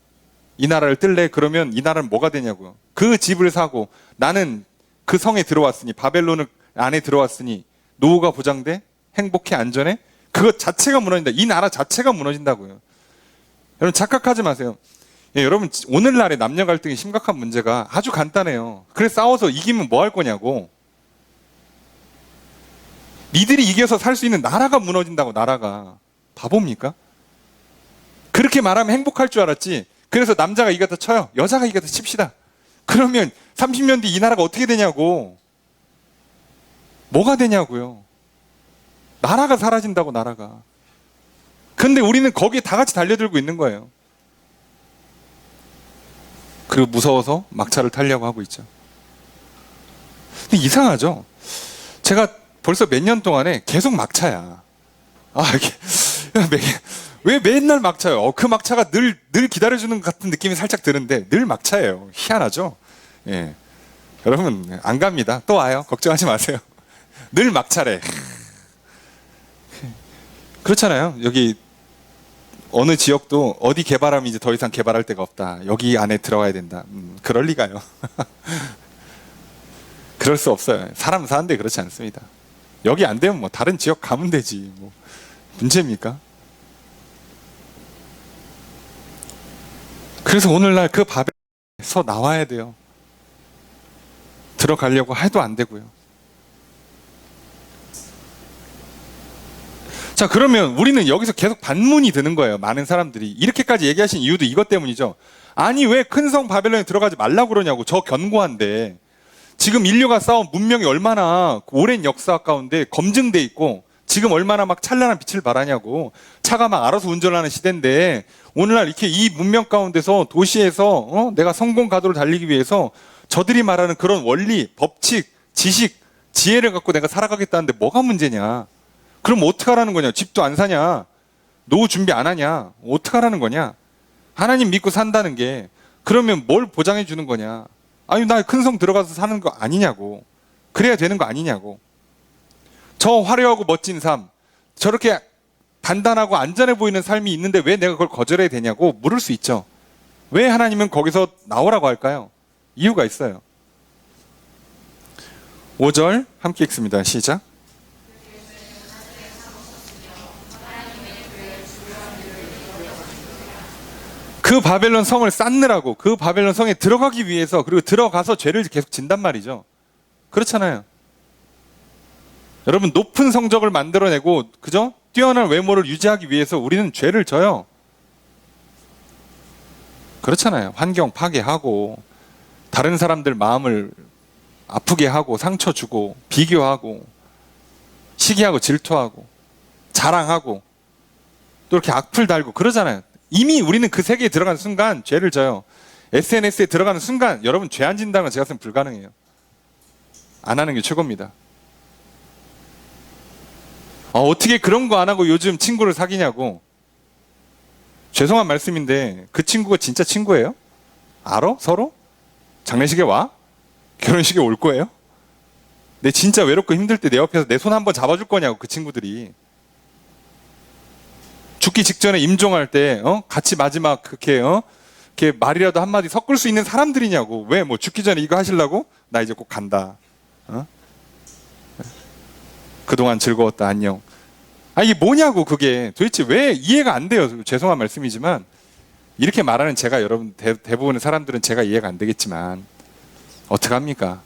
이 나라를 뜰래. 그러면 이 나라는 뭐가 되냐고요. 그 집을 사고 나는 그 성에 들어왔으니 바벨론 안에 들어왔으니 노후가 보장돼? 행복해? 안전해? 그것 자체가 무너진다. 이 나라 자체가 무너진다고요. 여러분 착각하지 마세요. 예, 여러분 오늘날의 남녀 갈등이 심각한 문제가 아주 간단해요. 그래 싸워서 이기면 뭐 할 거냐고. 니들이 이겨서 살 수 있는 나라가 무너진다고. 나라가. 바보입니까? 그렇게 말하면 행복할 줄 알았지. 그래서 남자가 이겼다 쳐요. 여자가 이겼다 칩시다. 그러면 30년 뒤 이 나라가 어떻게 되냐고. 뭐가 되냐고요. 나라가 사라진다고. 나라가. 근데 우리는 거기에 다 같이 달려들고 있는 거예요. 그리고 무서워서 막차를 타려고 하고 있죠. 근데 이상하죠. 제가 벌써 몇 년 동안에 계속 막차야. 왜 맨날 막차요? 그 막차가 늘 기다려주는 것 같은 느낌이 살짝 드는데 늘 막차예요. 희한하죠. 예. 여러분 안 갑니다. 또 와요. 걱정하지 마세요. 늘 막차래. 그렇잖아요. 여기 어느 지역도 어디 개발하면 이제 더 이상 개발할 데가 없다. 여기 안에 들어가야 된다. 그럴 리가요. 그럴 수 없어요. 사람 사는데 그렇지 않습니다. 여기 안 되면 뭐 다른 지역 가면 되지. 뭐 문제입니까? 그래서 오늘날 그 바벨에서 나와야 돼요. 들어가려고 해도 안 되고요. 자, 그러면 우리는 여기서 계속 반문이 드는 거예요. 많은 사람들이. 이렇게까지 얘기하신 이유도 이것 때문이죠. 아니, 왜 큰 성 바벨론에 들어가지 말라고 그러냐고. 저 견고한데. 지금 인류가 쌓은 문명이 얼마나 오랜 역사 가운데 검증돼 있고 지금 얼마나 막 찬란한 빛을 발하냐고. 차가 막 알아서 운전하는 시대인데 오늘날 이렇게 이 문명 가운데서 도시에서 내가 성공 가도를 달리기 위해서 저들이 말하는 그런 원리, 법칙, 지식, 지혜를 갖고 내가 살아가겠다는데 뭐가 문제냐. 그럼 어떡하라는 거냐? 집도 안 사냐? 노후 준비 안 하냐? 어떡하라는 거냐? 하나님 믿고 산다는 게 그러면 뭘 보장해 주는 거냐? 아니 나 큰 성 들어가서 사는 거 아니냐고. 그래야 되는 거 아니냐고. 저 화려하고 멋진 삶, 저렇게 단단하고 안전해 보이는 삶이 있는데 왜 내가 그걸 거절해야 되냐고 물을 수 있죠. 왜 하나님은 거기서 나오라고 할까요? 이유가 있어요. 5절 함께 읽습니다. 시작. 그 바벨론 성을 쌓느라고, 그 바벨론 성에 들어가기 위해서, 그리고 들어가서 죄를 계속 진단 말이죠. 그렇잖아요. 여러분, 높은 성적을 만들어내고, 그죠? 뛰어난 외모를 유지하기 위해서 우리는 죄를 져요. 그렇잖아요. 환경 파괴하고, 다른 사람들 마음을 아프게 하고, 상처 주고, 비교하고, 시기하고, 질투하고, 자랑하고, 또 이렇게 악플 달고, 그러잖아요. 이미 우리는 그 세계에 들어가는 순간 죄를 져요. SNS에 들어가는 순간 여러분 죄 안 진다는 건 제가 봤을 때 불가능해요. 안 하는 게 최고입니다. 어떻게 그런 거 안 하고 요즘 친구를 사귀냐고. 죄송한 말씀인데 그 친구가 진짜 친구예요? 알아? 서로? 장례식에 와? 결혼식에 올 거예요? 내 진짜 외롭고 힘들 때 내 옆에서 내 손 한번 잡아줄 거냐고. 그 친구들이 죽기 직전에 임종할 때 같이 마지막 그렇게 이렇게 말이라도 한마디 섞을 수 있는 사람들이냐고. 왜 뭐 죽기 전에 이거 하시려고? 나 이제 꼭 간다. 그동안 즐거웠다. 안녕. 이게 뭐냐고. 그게 도대체 왜 이해가 안 돼요. 죄송한 말씀이지만 이렇게 말하는 제가, 여러분 대부분의 사람들은 제가 이해가 안 되겠지만 어떡합니까?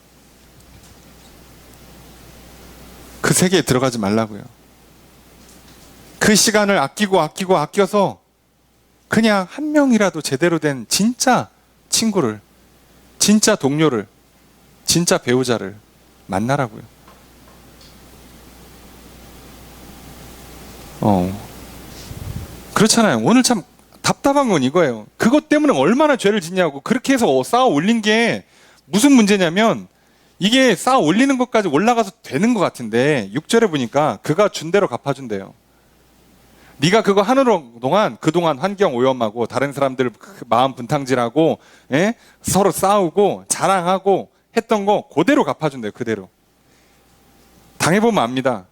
그 세계에 들어가지 말라고요. 그 시간을 아껴서 그냥 한 명이라도 제대로 된 진짜 친구를, 진짜 동료를, 진짜 배우자를 만나라고요. 그렇잖아요. 오늘 참 답답한 건 이거예요. 그것 때문에 얼마나 죄를 짓냐고. 그렇게 해서 쌓아 올린 게 무슨 문제냐면 이게 쌓아 올리는 것까지 올라가서 되는 것 같은데 6절에 보니까 그가 준 대로 갚아준대요. 네가 그거 하는 동안 그동안 환경 오염하고 다른 사람들 마음 분탕질하고 서로 싸우고 자랑하고 했던 거 그대로 갚아준대요. 그대로. 당해보면 압니다.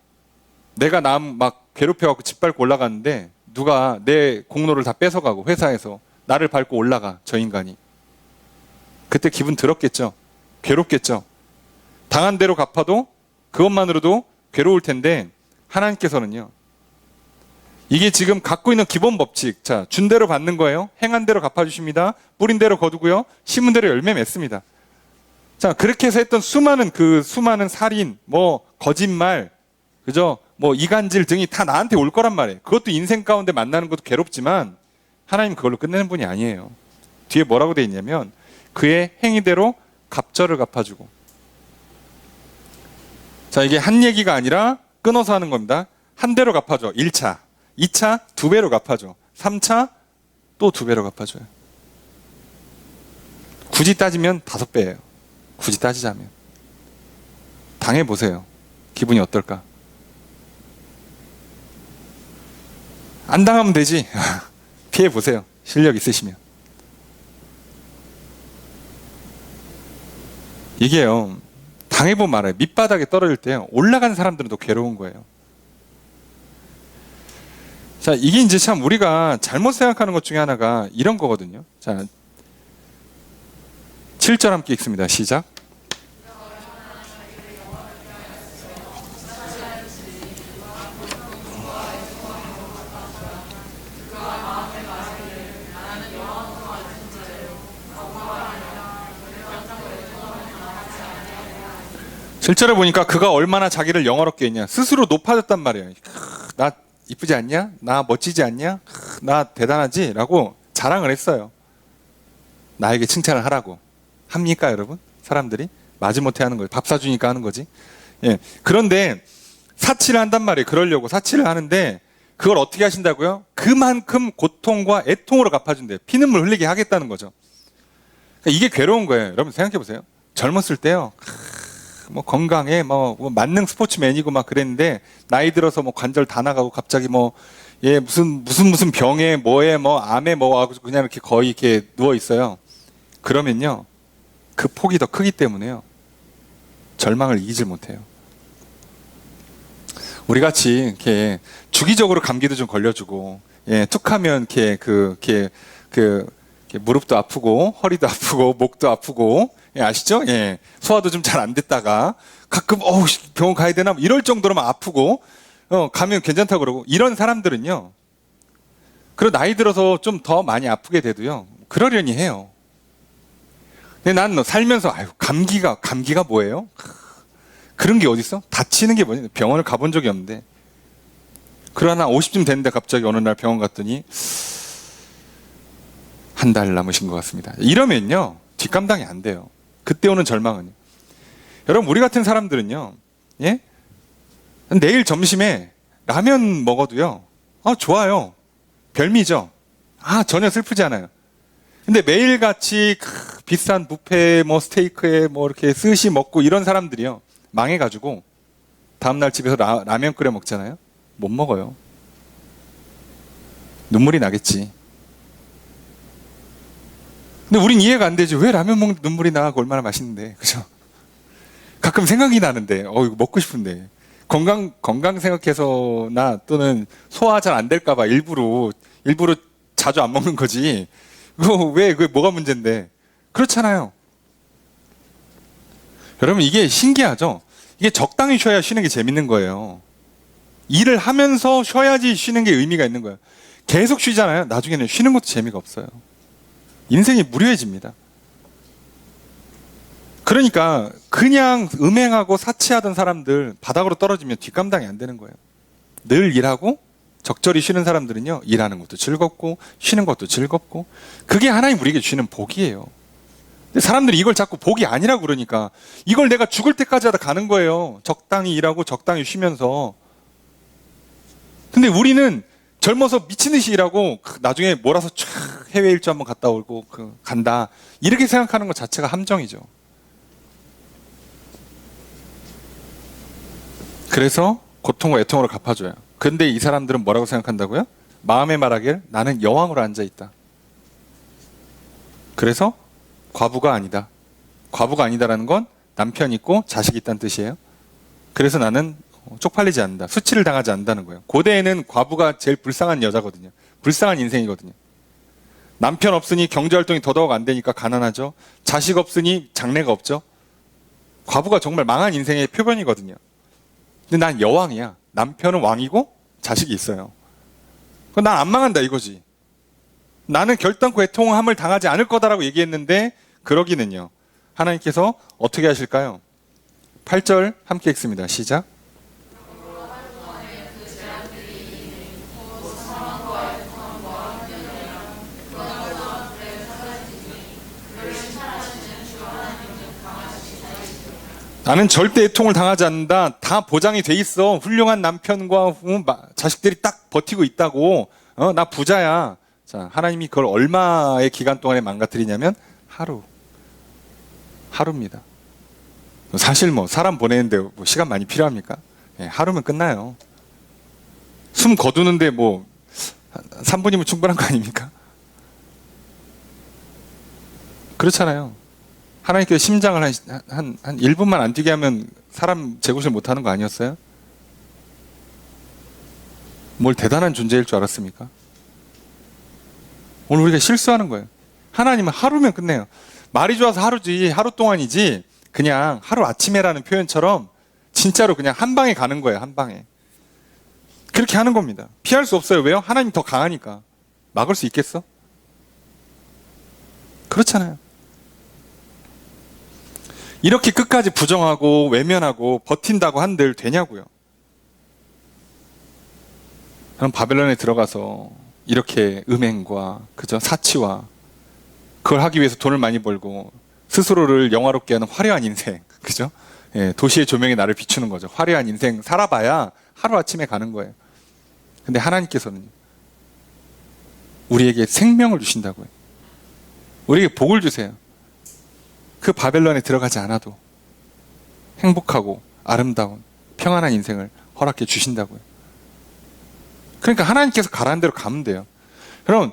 내가 남 막 괴롭혀갖고 집 밟고 올라갔는데 누가 내 공로를 다 뺏어가고 회사에서 나를 밟고 올라가. 저 인간이. 그때 기분 들었겠죠. 괴롭겠죠. 당한 대로 갚아도 그것만으로도 괴로울 텐데 하나님께서는요, 이게 지금 갖고 있는 기본 법칙, 자, 준 대로 받는 거예요. 행한 대로 갚아주십니다. 뿌린 대로 거두고요. 심은 대로 열매 맺습니다. 자, 그렇게 해서 했던 수많은 살인, 거짓말, 그죠? 이간질 등이 다 나한테 올 거란 말이에요. 그것도 인생 가운데 만나는 것도 괴롭지만 하나님 그걸로 끝내는 분이 아니에요. 뒤에 뭐라고 돼 있냐면 그의 행위대로 갑절을 갚아주고. 자, 이게 한 얘기가 아니라 끊어서 하는 겁니다. 한 대로 갚아줘. 1차. 2차 2배로 갚아줘. 3차 또 2배로 갚아줘요. 굳이 따지면 5배예요. 굳이 따지자면. 당해보세요. 기분이 어떨까? 안 당하면 되지. 피해보세요. 실력 있으시면. 이게요, 당해보면 알아요. 밑바닥에 떨어질 때 올라간 사람들은 더 괴로운 거예요. 자, 이게 이제 참 우리가 잘못 생각하는 것 중에 하나가 이런 거거든요. 자, 7절 함께 읽습니다. 시작. 실제로 보니까 그가 얼마나 자기를 영화롭게 했냐. 스스로 높아졌단 말이에요. 나 이쁘지 않냐? 나 멋지지 않냐? 나 대단하지? 라고 자랑을 했어요. 나에게 칭찬을 하라고. 합니까, 여러분? 사람들이? 마지못해 하는 거예요. 밥 사주니까 하는 거지. 예. 그런데 사치를 한단 말이에요. 그러려고 사치를 하는데 그걸 어떻게 하신다고요? 그만큼 고통과 애통으로 갚아준대요. 피눈물 흘리게 하겠다는 거죠. 그러니까 이게 괴로운 거예요. 여러분 생각해 보세요. 젊었을 때요. 건강해, 만능 스포츠맨이고 막 그랬는데, 나이 들어서 관절 다 나가고, 갑자기 무슨 병에, 암에 하고 그냥 이렇게 거의 이렇게 누워 있어요. 그러면요, 그 폭이 더 크기 때문에요, 절망을 이기질 못해요. 우리 같이 이렇게 주기적으로 감기도 좀 걸려주고, 예, 툭하면 이렇게 무릎도 아프고, 허리도 아프고, 목도 아프고, 예, 아시죠? 예, 소화도 좀 잘 안 됐다가, 가끔, 병원 가야 되나? 이럴 정도로만 아프고, 가면 괜찮다고 그러고, 이런 사람들은요, 그리고 나이 들어서 좀 더 많이 아프게 돼도요, 그러려니 해요. 근데 난 살면서, 감기가 뭐예요? 그런 게 어딨어? 다치는 게 뭐냐? 병원을 가본 적이 없는데. 그러나 50쯤 됐는데 갑자기 어느 날 병원 갔더니, 한 달 남으신 것 같습니다. 이러면요, 뒷감당이 안 돼요. 그때 오는 절망은요. 여러분, 우리 같은 사람들은요, 예? 내일 점심에 라면 먹어도요, 좋아요. 별미죠? 전혀 슬프지 않아요. 근데 매일같이 비싼 뷔페, 스테이크에 이렇게 스시 먹고 이런 사람들이요, 망해가지고, 다음날 집에서 라면 끓여 먹잖아요? 못 먹어요. 눈물이 나겠지. 근데 우린 이해가 안 되지. 왜 라면 먹는데 눈물이 나? 얼마나 맛있는데. 그죠? 가끔 생각이 나는데, 이거 먹고 싶은데. 건강 생각해서나 또는 소화 잘 안 될까봐 일부러 자주 안 먹는 거지. 그게 뭐가 문제인데. 그렇잖아요. 여러분, 이게 신기하죠? 이게 적당히 쉬어야 쉬는 게 재밌는 거예요. 일을 하면서 쉬어야지 쉬는 게 의미가 있는 거예요. 계속 쉬잖아요. 나중에는 쉬는 것도 재미가 없어요. 인생이 무료해집니다. 그러니까 그냥 음행하고 사치하던 사람들 바닥으로 떨어지면 뒷감당이 안 되는 거예요. 늘 일하고 적절히 쉬는 사람들은요, 일하는 것도 즐겁고 쉬는 것도 즐겁고, 그게 하나님 우리에게 주시는 복이에요. 근데 사람들이 이걸 자꾸 복이 아니라고 그러니까, 이걸 내가 죽을 때까지 하다 가는 거예요. 적당히 일하고 적당히 쉬면서. 근데 우리는 젊어서 미친 듯이 일하고 나중에 몰아서 촥 해외 일주 한번 갔다 오고 간다, 이렇게 생각하는 것 자체가 함정이죠. 그래서 고통과 애통으로 갚아줘요. 근데 이 사람들은 뭐라고 생각한다고요? 마음에 말하길 나는 여왕으로 앉아있다. 그래서 과부가 아니다. 과부가 아니다라는 건 남편 있고 자식 있다는 뜻이에요. 그래서 나는 쪽팔리지 않는다. 수치를 당하지 않는다는 거예요. 고대에는 과부가 제일 불쌍한 여자거든요. 불쌍한 인생이거든요. 남편 없으니 경제활동이 더더욱 안 되니까 가난하죠. 자식 없으니 장래가 없죠. 과부가 정말 망한 인생의 표본이거든요. 근데 난 여왕이야. 남편은 왕이고 자식이 있어요. 그럼 난 안 망한다 이거지. 나는 결단코 애통함을 당하지 않을 거다라고 얘기했는데, 그러기는요, 하나님께서 어떻게 하실까요? 8절 함께 읽습니다. 시작. 나는 절대 애통을 당하지 않는다. 다 보장이 돼 있어. 훌륭한 남편과 자식들이 딱 버티고 있다고. 나 부자야. 자, 하나님이 그걸 얼마의 기간 동안에 망가뜨리냐면 하루입니다. 사실 사람 보내는데 시간 많이 필요합니까? 하루면 끝나요. 숨 거두는데 3분이면 충분한 거 아닙니까? 그렇잖아요. 하나님께서 심장을 한 1분만 안 뛰게 하면 사람 재구실 못하는 거 아니었어요? 뭘 대단한 존재일 줄 알았습니까? 오늘 우리가 실수하는 거예요. 하나님은 하루면 끝내요. 말이 좋아서 하루지, 하루 동안이지, 그냥 하루 아침에라는 표현처럼 진짜로 그냥 한 방에 가는 거예요. 한 방에. 그렇게 하는 겁니다. 피할 수 없어요. 왜요? 하나님 더 강하니까. 막을 수 있겠어? 그렇잖아요. 이렇게 끝까지 부정하고 외면하고 버틴다고 한들 되냐고요. 그럼 바벨론에 들어가서 이렇게 음행과 사치와 그걸 하기 위해서 돈을 많이 벌고 스스로를 영화롭게 하는 화려한 인생, 그죠? 예, 도시의 조명이 나를 비추는 거죠. 화려한 인생 살아봐야 하루아침에 가는 거예요. 근데 하나님께서는 우리에게 생명을 주신다고요. 우리에게 복을 주세요. 그 바벨론에 들어가지 않아도 행복하고 아름다운 평안한 인생을 허락해 주신다고요. 그러니까 하나님께서 가라는 대로 가면 돼요. 여러분,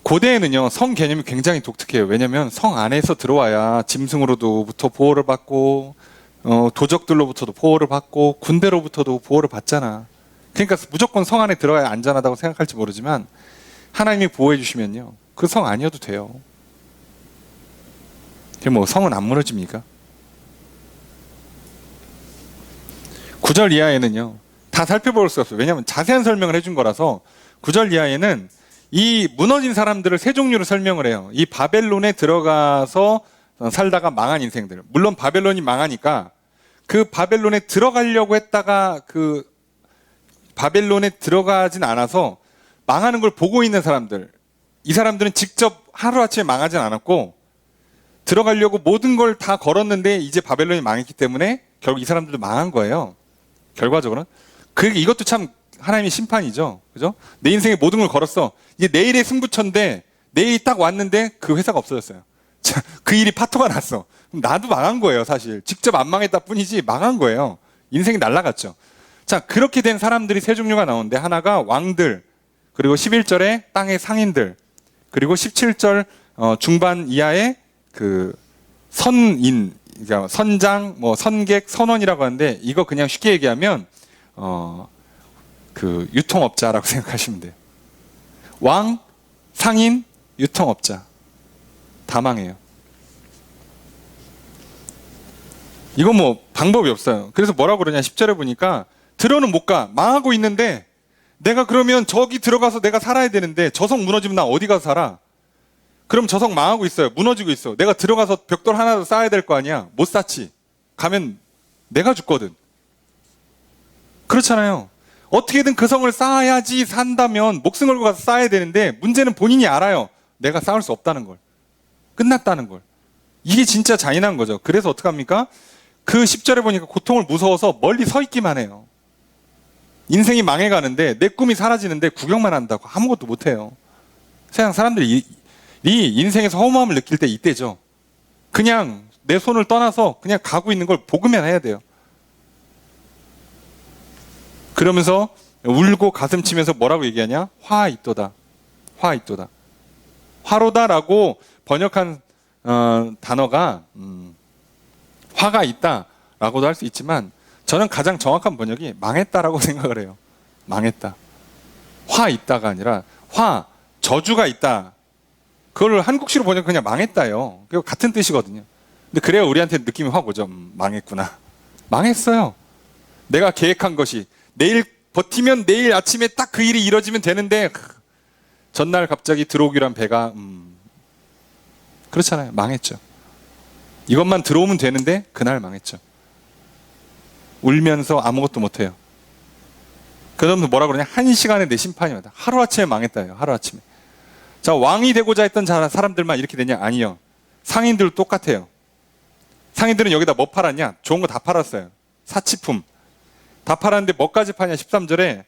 고대에는요, 성 개념이 굉장히 독특해요. 왜냐하면 성 안에서 들어와야 짐승으로부터 보호를 받고 도적들로부터도 보호를 받고 군대로부터도 보호를 받잖아. 그러니까 무조건 성 안에 들어가야 안전하다고 생각할지 모르지만 하나님이 보호해 주시면요, 그 성 아니어도 돼요. 뭐 성은 안 무너집니까? 9절 이하에는요, 다 살펴볼 수 없어요. 왜냐하면 자세한 설명을 해준 거라서. 9절 이하에는 이 무너진 사람들을 세 종류로 설명을 해요. 이 바벨론에 들어가서 살다가 망한 인생들. 물론 바벨론이 망하니까 그 바벨론에 들어가려고 했다가 그 바벨론에 들어가진 않아서 망하는 걸 보고 있는 사람들. 이 사람들은 직접 하루아침에 망하진 않았고 들어가려고 모든 걸 다 걸었는데 이제 바벨론이 망했기 때문에 결국 이 사람들도 망한 거예요. 결과적으로는. 이것도 참 하나님의 심판이죠. 그죠? 내 인생에 모든 걸 걸었어. 이제 내일의 승부처인데 내일이 딱 왔는데 그 회사가 없어졌어요. 자, 그 일이 파토가 났어. 그럼 나도 망한 거예요, 사실. 직접 안 망했다 뿐이지 망한 거예요. 인생이 날아갔죠. 자, 그렇게 된 사람들이 세 종류가 나오는데 하나가 왕들, 그리고 11절에 땅의 상인들, 그리고 17절 중반 이하의 그 선인, 그러니까 선장, 뭐 선객, 선원이라고 하는데 이거 그냥 쉽게 얘기하면 그 유통업자라고 생각하시면 돼요. 왕, 상인, 유통업자 다 망해요. 이거 뭐 방법이 없어요. 그래서 뭐라고 그러냐, 10절에 보니까 들어는 못 가. 망하고 있는데 내가 그러면 저기 들어가서 내가 살아야 되는데 저 성 무너지면 나 어디 가서 살아? 그럼 저 성 망하고 있어요. 무너지고 있어. 내가 들어가서 벽돌 하나 더 쌓아야 될 거 아니야. 못 쌓지. 가면 내가 죽거든. 그렇잖아요. 어떻게든 그 성을 쌓아야지 산다면 목숨 걸고 가서 쌓아야 되는데 문제는 본인이 알아요. 내가 쌓을 수 없다는 걸. 끝났다는 걸. 이게 진짜 잔인한 거죠. 그래서 어떡합니까? 그 10절에 보니까 고통을 무서워서 멀리 서 있기만 해요. 인생이 망해가는데 내 꿈이 사라지는데 구경만 한다고 아무것도 못해요. 세상 사람들이 이 인생에서 허무함을 느낄 때 이때죠. 그냥 내 손을 떠나서 그냥 가고 있는 걸 보기만 해야 돼요. 그러면서 울고 가슴 치면서 뭐라고 얘기하냐? 화 있도다. 화 있도다. 화로다라고 번역한 단어가 화가 있다라고도 할 수 있지만 저는 가장 정확한 번역이 망했다라고 생각을 해요. 망했다. 화 있다가 아니라 화, 저주가 있다. 그걸 한국식으로 번역 그냥 망했다요. 그거 같은 뜻이거든요. 근데 그래야 우리한테 느낌이 확 오죠. 망했구나. 망했어요. 내가 계획한 것이 내일 버티면 내일 아침에 딱 그 일이 이뤄지면 되는데 전날 갑자기 들어오기로 한 배가 그렇잖아요. 망했죠. 이것만 들어오면 되는데 그날 망했죠. 울면서 아무것도 못해요. 그다음에 뭐라 그러냐? 한 시간에 내 심판이 왔다. 하루아침에 망했다요. 하루아침에. 자, 왕이 되고자 했던 사람들만 이렇게 되냐? 아니요. 상인들도 똑같아요. 상인들은 여기다 뭐 팔았냐? 좋은 거 다 팔았어요. 사치품. 다 팔았는데 뭐까지 파냐? 13절에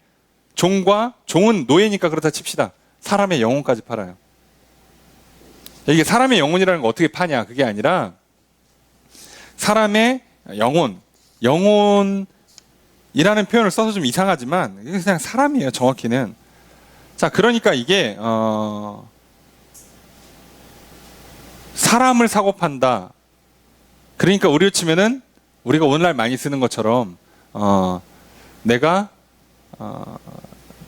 종은 노예니까 그렇다 칩시다. 사람의 영혼까지 팔아요. 이게 사람의 영혼이라는 거 어떻게 파냐? 그게 아니라 사람의 영혼이라는 표현을 써서 좀 이상하지만 이게 그냥 사람이에요. 정확히는. 자, 그러니까 이게 사람을 사고 판다. 그러니까 우리로 치면은 우리가 오늘날 많이 쓰는 것처럼 내가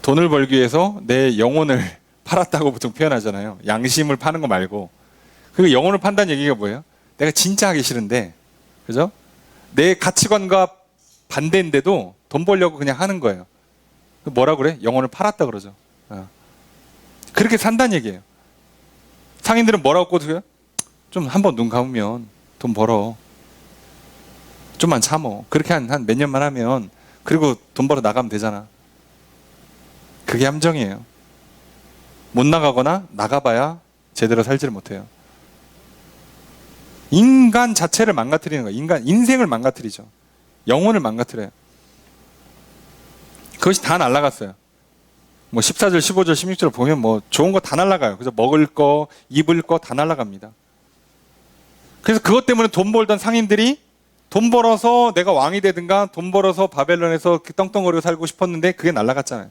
돈을 벌기 위해서 내 영혼을 팔았다고 보통 표현하잖아요. 양심을 파는 거 말고. 그 영혼을 판다는 얘기가 뭐예요? 내가 진짜 하기 싫은데, 그죠? 내 가치관과 반대인데도 돈 벌려고 그냥 하는 거예요. 뭐라 그래? 영혼을 팔았다 그러죠. 그렇게 산다는 얘기예요. 상인들은 뭐라고 꼬드겨요? 좀 한번 눈 감으면 돈 벌어. 좀만 참어. 그렇게 한 몇 년만 하면 그리고 돈 벌어 나가면 되잖아. 그게 함정이에요. 못 나가거나 나가봐야 제대로 살지를 못해요. 인간 자체를 망가뜨리는 거예요. 인생을 망가뜨리죠. 영혼을 망가뜨려요. 그것이 다 날아갔어요. 뭐 14절, 15절, 16절 보면 뭐 좋은 거 다 날아가요. 그래서 먹을 거, 입을 거 다 날아갑니다. 그래서 그것 때문에 돈 벌던 상인들이 돈 벌어서 내가 왕이 되든가 돈 벌어서 바벨론에서 떵떵거리고 살고 싶었는데 그게 날아갔잖아요.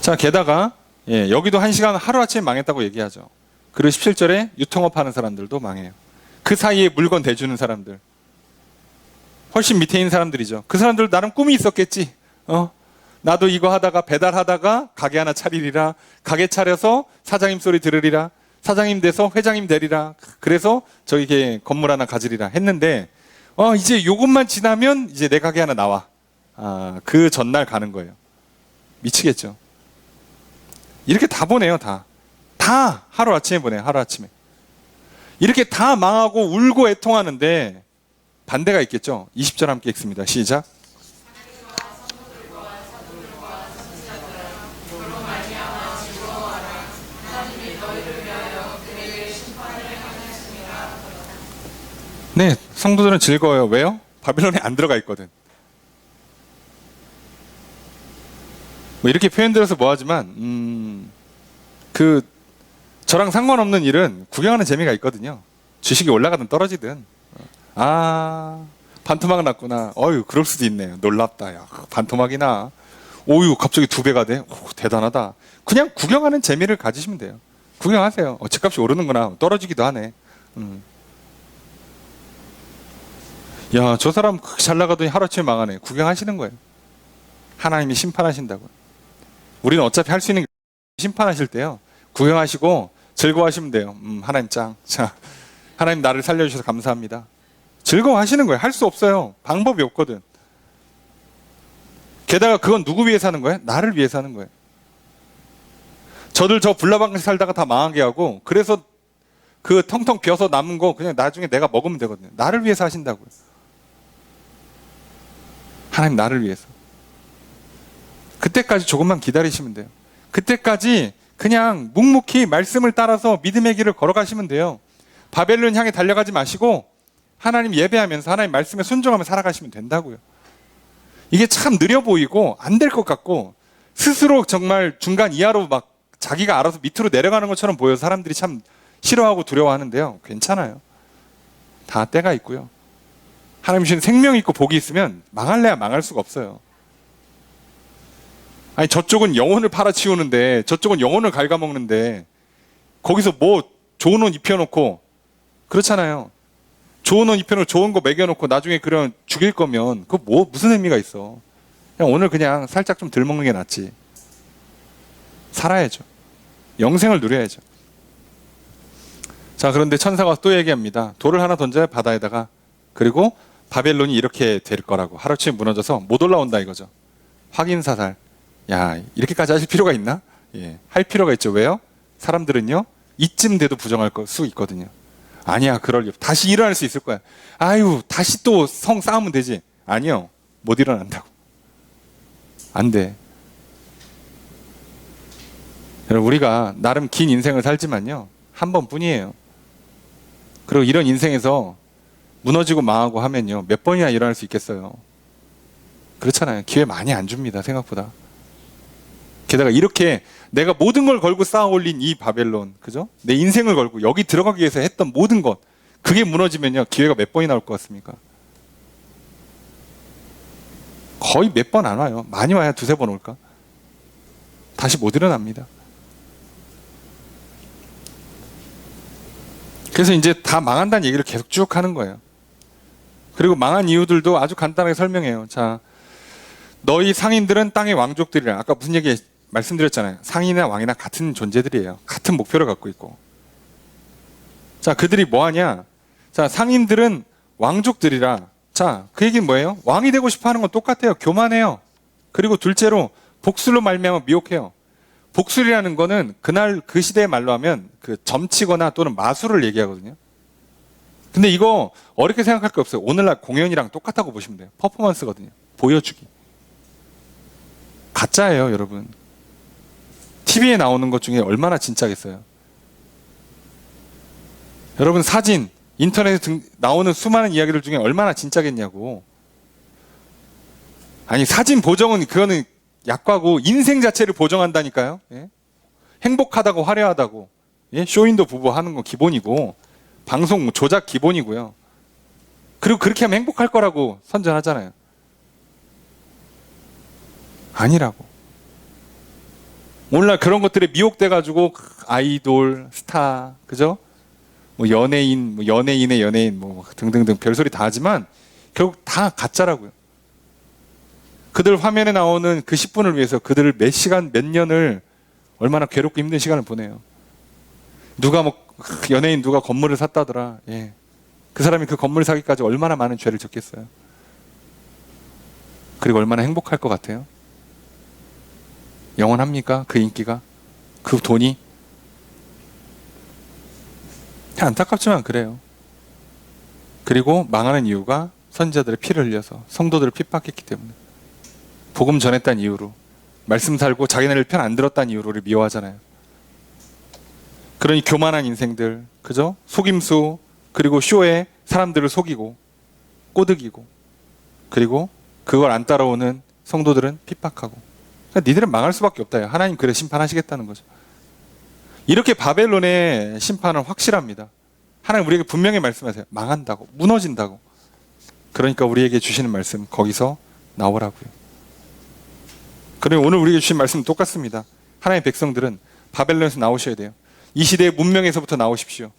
자, 게다가 여기도 한 시간 하루아침에 망했다고 얘기하죠. 그리고 17절에 유통업하는 사람들도 망해요. 그 사이에 물건 대주는 사람들, 훨씬 밑에 있는 사람들이죠. 그 사람들 나름 꿈이 있었겠지. 나도 이거 하다가 배달하다가 가게 하나 차리리라. 가게 차려서 사장님 소리 들으리라. 사장님 돼서 회장님 되리라. 그래서 저기 건물 하나 가지리라 했는데 이제 요것만 지나면 이제 내 가게 하나 나와. 그 전날 가는 거예요. 미치겠죠. 이렇게 다 보내요. 다 하루아침에 보내요. 하루아침에. 이렇게 다 망하고 울고 애통하는데 반대가 있겠죠. 20절 함께 읽습니다. 시작. 네, 성도들은 즐거워요. 왜요? 바벨론에 안 들어가 있거든. 뭐 이렇게 표현들어서 뭐하지만 저랑 상관없는 일은 구경하는 재미가 있거든요. 주식이 올라가든 떨어지든. 반토막 났구나. 그럴 수도 있네요. 놀랍다. 야, 반토막이나. 갑자기 2배가 돼. 대단하다. 그냥 구경하는 재미를 가지시면 돼요. 구경하세요. 집값이 오르는구나. 떨어지기도 하네. 야, 저 사람 잘 나가더니 하루아침에 망하네. 구경하시는 거예요. 하나님이 심판하신다고요. 우리는 어차피 할 수 있는 게 심판하실 때요. 구경하시고 즐거워하시면 돼요. 하나님 짱. 자, 하나님 나를 살려주셔서 감사합니다. 즐거워하시는 거예요. 할 수 없어요. 방법이 없거든. 게다가 그건 누구 위해서 하는 거예요? 나를 위해서 하는 거예요. 저들 저 불나방같이 살다가 다 망하게 하고, 그래서 그 텅텅 비어서 남은 거 그냥 나중에 내가 먹으면 되거든요. 나를 위해서 하신다고요. 하나님 나를 위해서. 그때까지 조금만 기다리시면 돼요. 그때까지 그냥 묵묵히 말씀을 따라서 믿음의 길을 걸어가시면 돼요. 바벨론 향해 달려가지 마시고 하나님 예배하면서 하나님 말씀에 순종하며 살아가시면 된다고요. 이게 참 느려 보이고 안 될 것 같고 스스로 정말 중간 이하로 막 자기가 알아서 밑으로 내려가는 것처럼 보여서 사람들이 참 싫어하고 두려워하는데요. 괜찮아요. 다 때가 있고요. 하나님 주신 생명이 있고 복이 있으면 망할래야 망할 수가 없어요. 아니 저쪽은 영혼을 팔아치우는데 저쪽은 영혼을 갉아먹는데 거기서 뭐 좋은 옷 입혀놓고 그렇잖아요. 좋은 옷 입혀놓고 좋은 거 먹여놓고 나중에 그냥 죽일 거면 그거 뭐 무슨 의미가 있어. 그냥 오늘 그냥 살짝 좀 덜 먹는 게 낫지. 살아야죠. 영생을 누려야죠. 자, 그런데 천사가 또 얘기합니다. 돌을 하나 던져야 바다에다가. 그리고 바벨론이 이렇게 될 거라고. 하루아침에 무너져서 못 올라온다 이거죠. 확인사살. 야, 이렇게까지 하실 필요가 있나? 예, 할 필요가 있죠. 왜요? 사람들은요, 이쯤 돼도 부정할 수 있거든요. 아니야, 다시 일어날 수 있을 거야. 다시 또 성 쌓으면 되지. 아니요, 못 일어난다고. 안 돼. 여러분, 우리가 나름 긴 인생을 살지만요, 한 번뿐이에요. 그리고 이런 인생에서 무너지고 망하고 하면요, 몇 번이나 일어날 수 있겠어요. 그렇잖아요. 기회 많이 안 줍니다, 생각보다. 게다가 이렇게 내가 모든 걸 걸고 쌓아 올린 이 바벨론, 그죠? 내 인생을 걸고 여기 들어가기 위해서 했던 모든 것, 그게 무너지면요, 기회가 몇 번이 나올 것 같습니까? 거의 몇 번 안 와요. 많이 와야 2-3번 올까? 다시 못 일어납니다. 그래서 이제 다 망한다는 얘기를 계속 쭉 하는 거예요. 그리고 망한 이유들도 아주 간단하게 설명해요. 자, 너희 상인들은 땅의 왕족들이라. 아까 무슨 얘기 말씀드렸잖아요. 상인이나 왕이나 같은 존재들이에요. 같은 목표를 갖고 있고. 자, 그들이 뭐 하냐? 자, 상인들은 왕족들이라. 자, 그 얘기는 뭐예요? 왕이 되고 싶어 하는 건 똑같아요. 교만해요. 그리고 둘째로 복술로 말미암아 미혹해요. 복술이라는 거는 그날 그 시대의 말로 하면 그 점치거나 또는 마술을 얘기하거든요. 근데 이거 어렵게 생각할 게 없어요. 오늘날 공연이랑 똑같다고 보시면 돼요. 퍼포먼스거든요. 보여주기. 가짜예요, 여러분. TV에 나오는 것 중에 얼마나 진짜겠어요. 여러분, 사진, 인터넷에 나오는 수많은 이야기들 중에 얼마나 진짜겠냐고. 아니, 사진 보정은 그거는 약과고 인생 자체를 보정한다니까요. 예? 행복하다고 화려하다고. 예? 쇼윈도 부부 하는 건 기본이고 방송 조작 기본이고요. 그리고 그렇게 하면 행복할 거라고 선전하잖아요. 아니라고. 오늘날 그런 것들에 미혹돼가지고 아이돌, 스타, 그죠? 뭐 연예인, 뭐 연예인의 연예인, 뭐 등등등 별소리 다 하지만 결국 다 가짜라고요. 그들 화면에 나오는 그 10분을 위해서 그들을 몇 시간, 몇 년을 얼마나 괴롭고 힘든 시간을 보내요. 누가 뭐 연예인 누가 건물을 샀다더라. 예. 그 사람이 그 건물 사기까지 얼마나 많은 죄를 졌겠어요. 그리고 얼마나 행복할 것 같아요. 영원합니까? 그 인기가? 그 돈이? 안타깝지만 그래요. 그리고 망하는 이유가 선지자들의 피를 흘려서 성도들을 핍박했기 때문에, 복음 전했다는 이유로, 말씀 살고 자기네를 편 안 들었다는 이유로 우리를 미워하잖아요. 그러니 교만한 인생들, 그죠? 속임수, 그리고 쇼에 사람들을 속이고 꼬드기고, 그리고 그걸 안 따라오는 성도들은 핍박하고. 그러니까 니들은 망할 수밖에 없다. 하나님 그래 심판하시겠다는 거죠. 이렇게 바벨론의 심판은 확실합니다. 하나님 우리에게 분명히 말씀하세요. 망한다고, 무너진다고. 그러니까 우리에게 주시는 말씀 거기서 나오라고요. 그러니 오늘 우리에게 주신 말씀은 똑같습니다. 하나님의 백성들은 바벨론에서 나오셔야 돼요. 이 시대의 문명에서부터 나오십시오.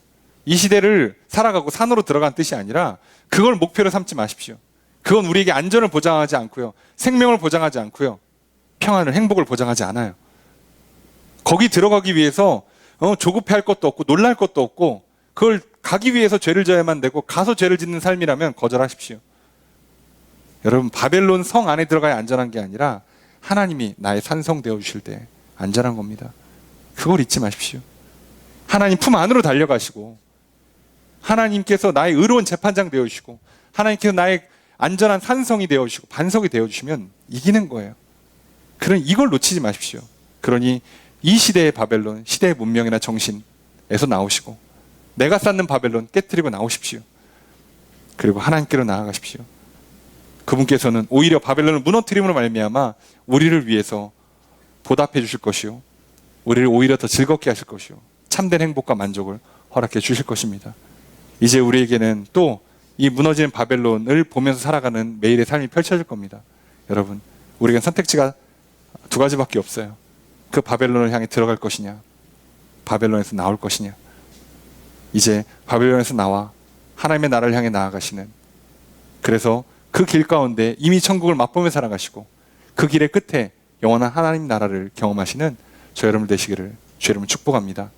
이 시대를 살아가고 산으로 들어간 뜻이 아니라 그걸 목표로 삼지 마십시오. 그건 우리에게 안전을 보장하지 않고요, 생명을 보장하지 않고요, 평안을, 행복을 보장하지 않아요. 거기 들어가기 위해서 조급해할 것도 없고 놀랄 것도 없고, 그걸 가기 위해서 죄를 져야만 되고 가서 죄를 짓는 삶이라면 거절하십시오. 여러분, 바벨론 성 안에 들어가야 안전한 게 아니라 하나님이 나의 산성 되어 주실 때 안전한 겁니다. 그걸 잊지 마십시오. 하나님 품 안으로 달려가시고, 하나님께서 나의 의로운 재판장 되어 주시고, 하나님께서 나의 안전한 산성이 되어 주시고 반석이 되어 주시면 이기는 거예요. 그러니 이걸 놓치지 마십시오. 그러니 이 시대의 바벨론, 시대의 문명이나 정신에서 나오시고 내가 쌓는 바벨론 깨트리고 나오십시오. 그리고 하나님께로 나아가십시오. 그분께서는 오히려 바벨론을 무너뜨림으로 말미암아 우리를 위해서 보답해 주실 것이요, 우리를 오히려 더 즐겁게 하실 것이요, 참된 행복과 만족을 허락해 주실 것입니다. 이제 우리에게는 또 이 무너지는 바벨론을 보면서 살아가는 매일의 삶이 펼쳐질 겁니다. 여러분, 우리에겐 선택지가 두 가지밖에 없어요. 그 바벨론을 향해 들어갈 것이냐, 바벨론에서 나올 것이냐. 이제 바벨론에서 나와 하나님의 나라를 향해 나아가시는, 그래서 그 길 가운데 이미 천국을 맛보며 살아가시고 그 길의 끝에 영원한 하나님 나라를 경험하시는 저 여러분 되시기를 주 여러분 축복합니다.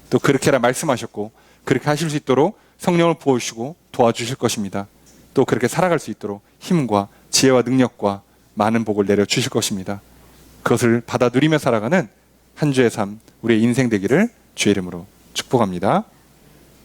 또 그렇게 하라 말씀하셨고 그렇게 하실 수 있도록 성령을 부어주시고 도와주실 것입니다. 또 그렇게 살아갈 수 있도록 힘과 지혜와 능력과 많은 복을 내려주실 것입니다. 그것을 받아 누리며 살아가는 한 주의 삶, 우리의 인생 되기를 주의 이름으로 축복합니다.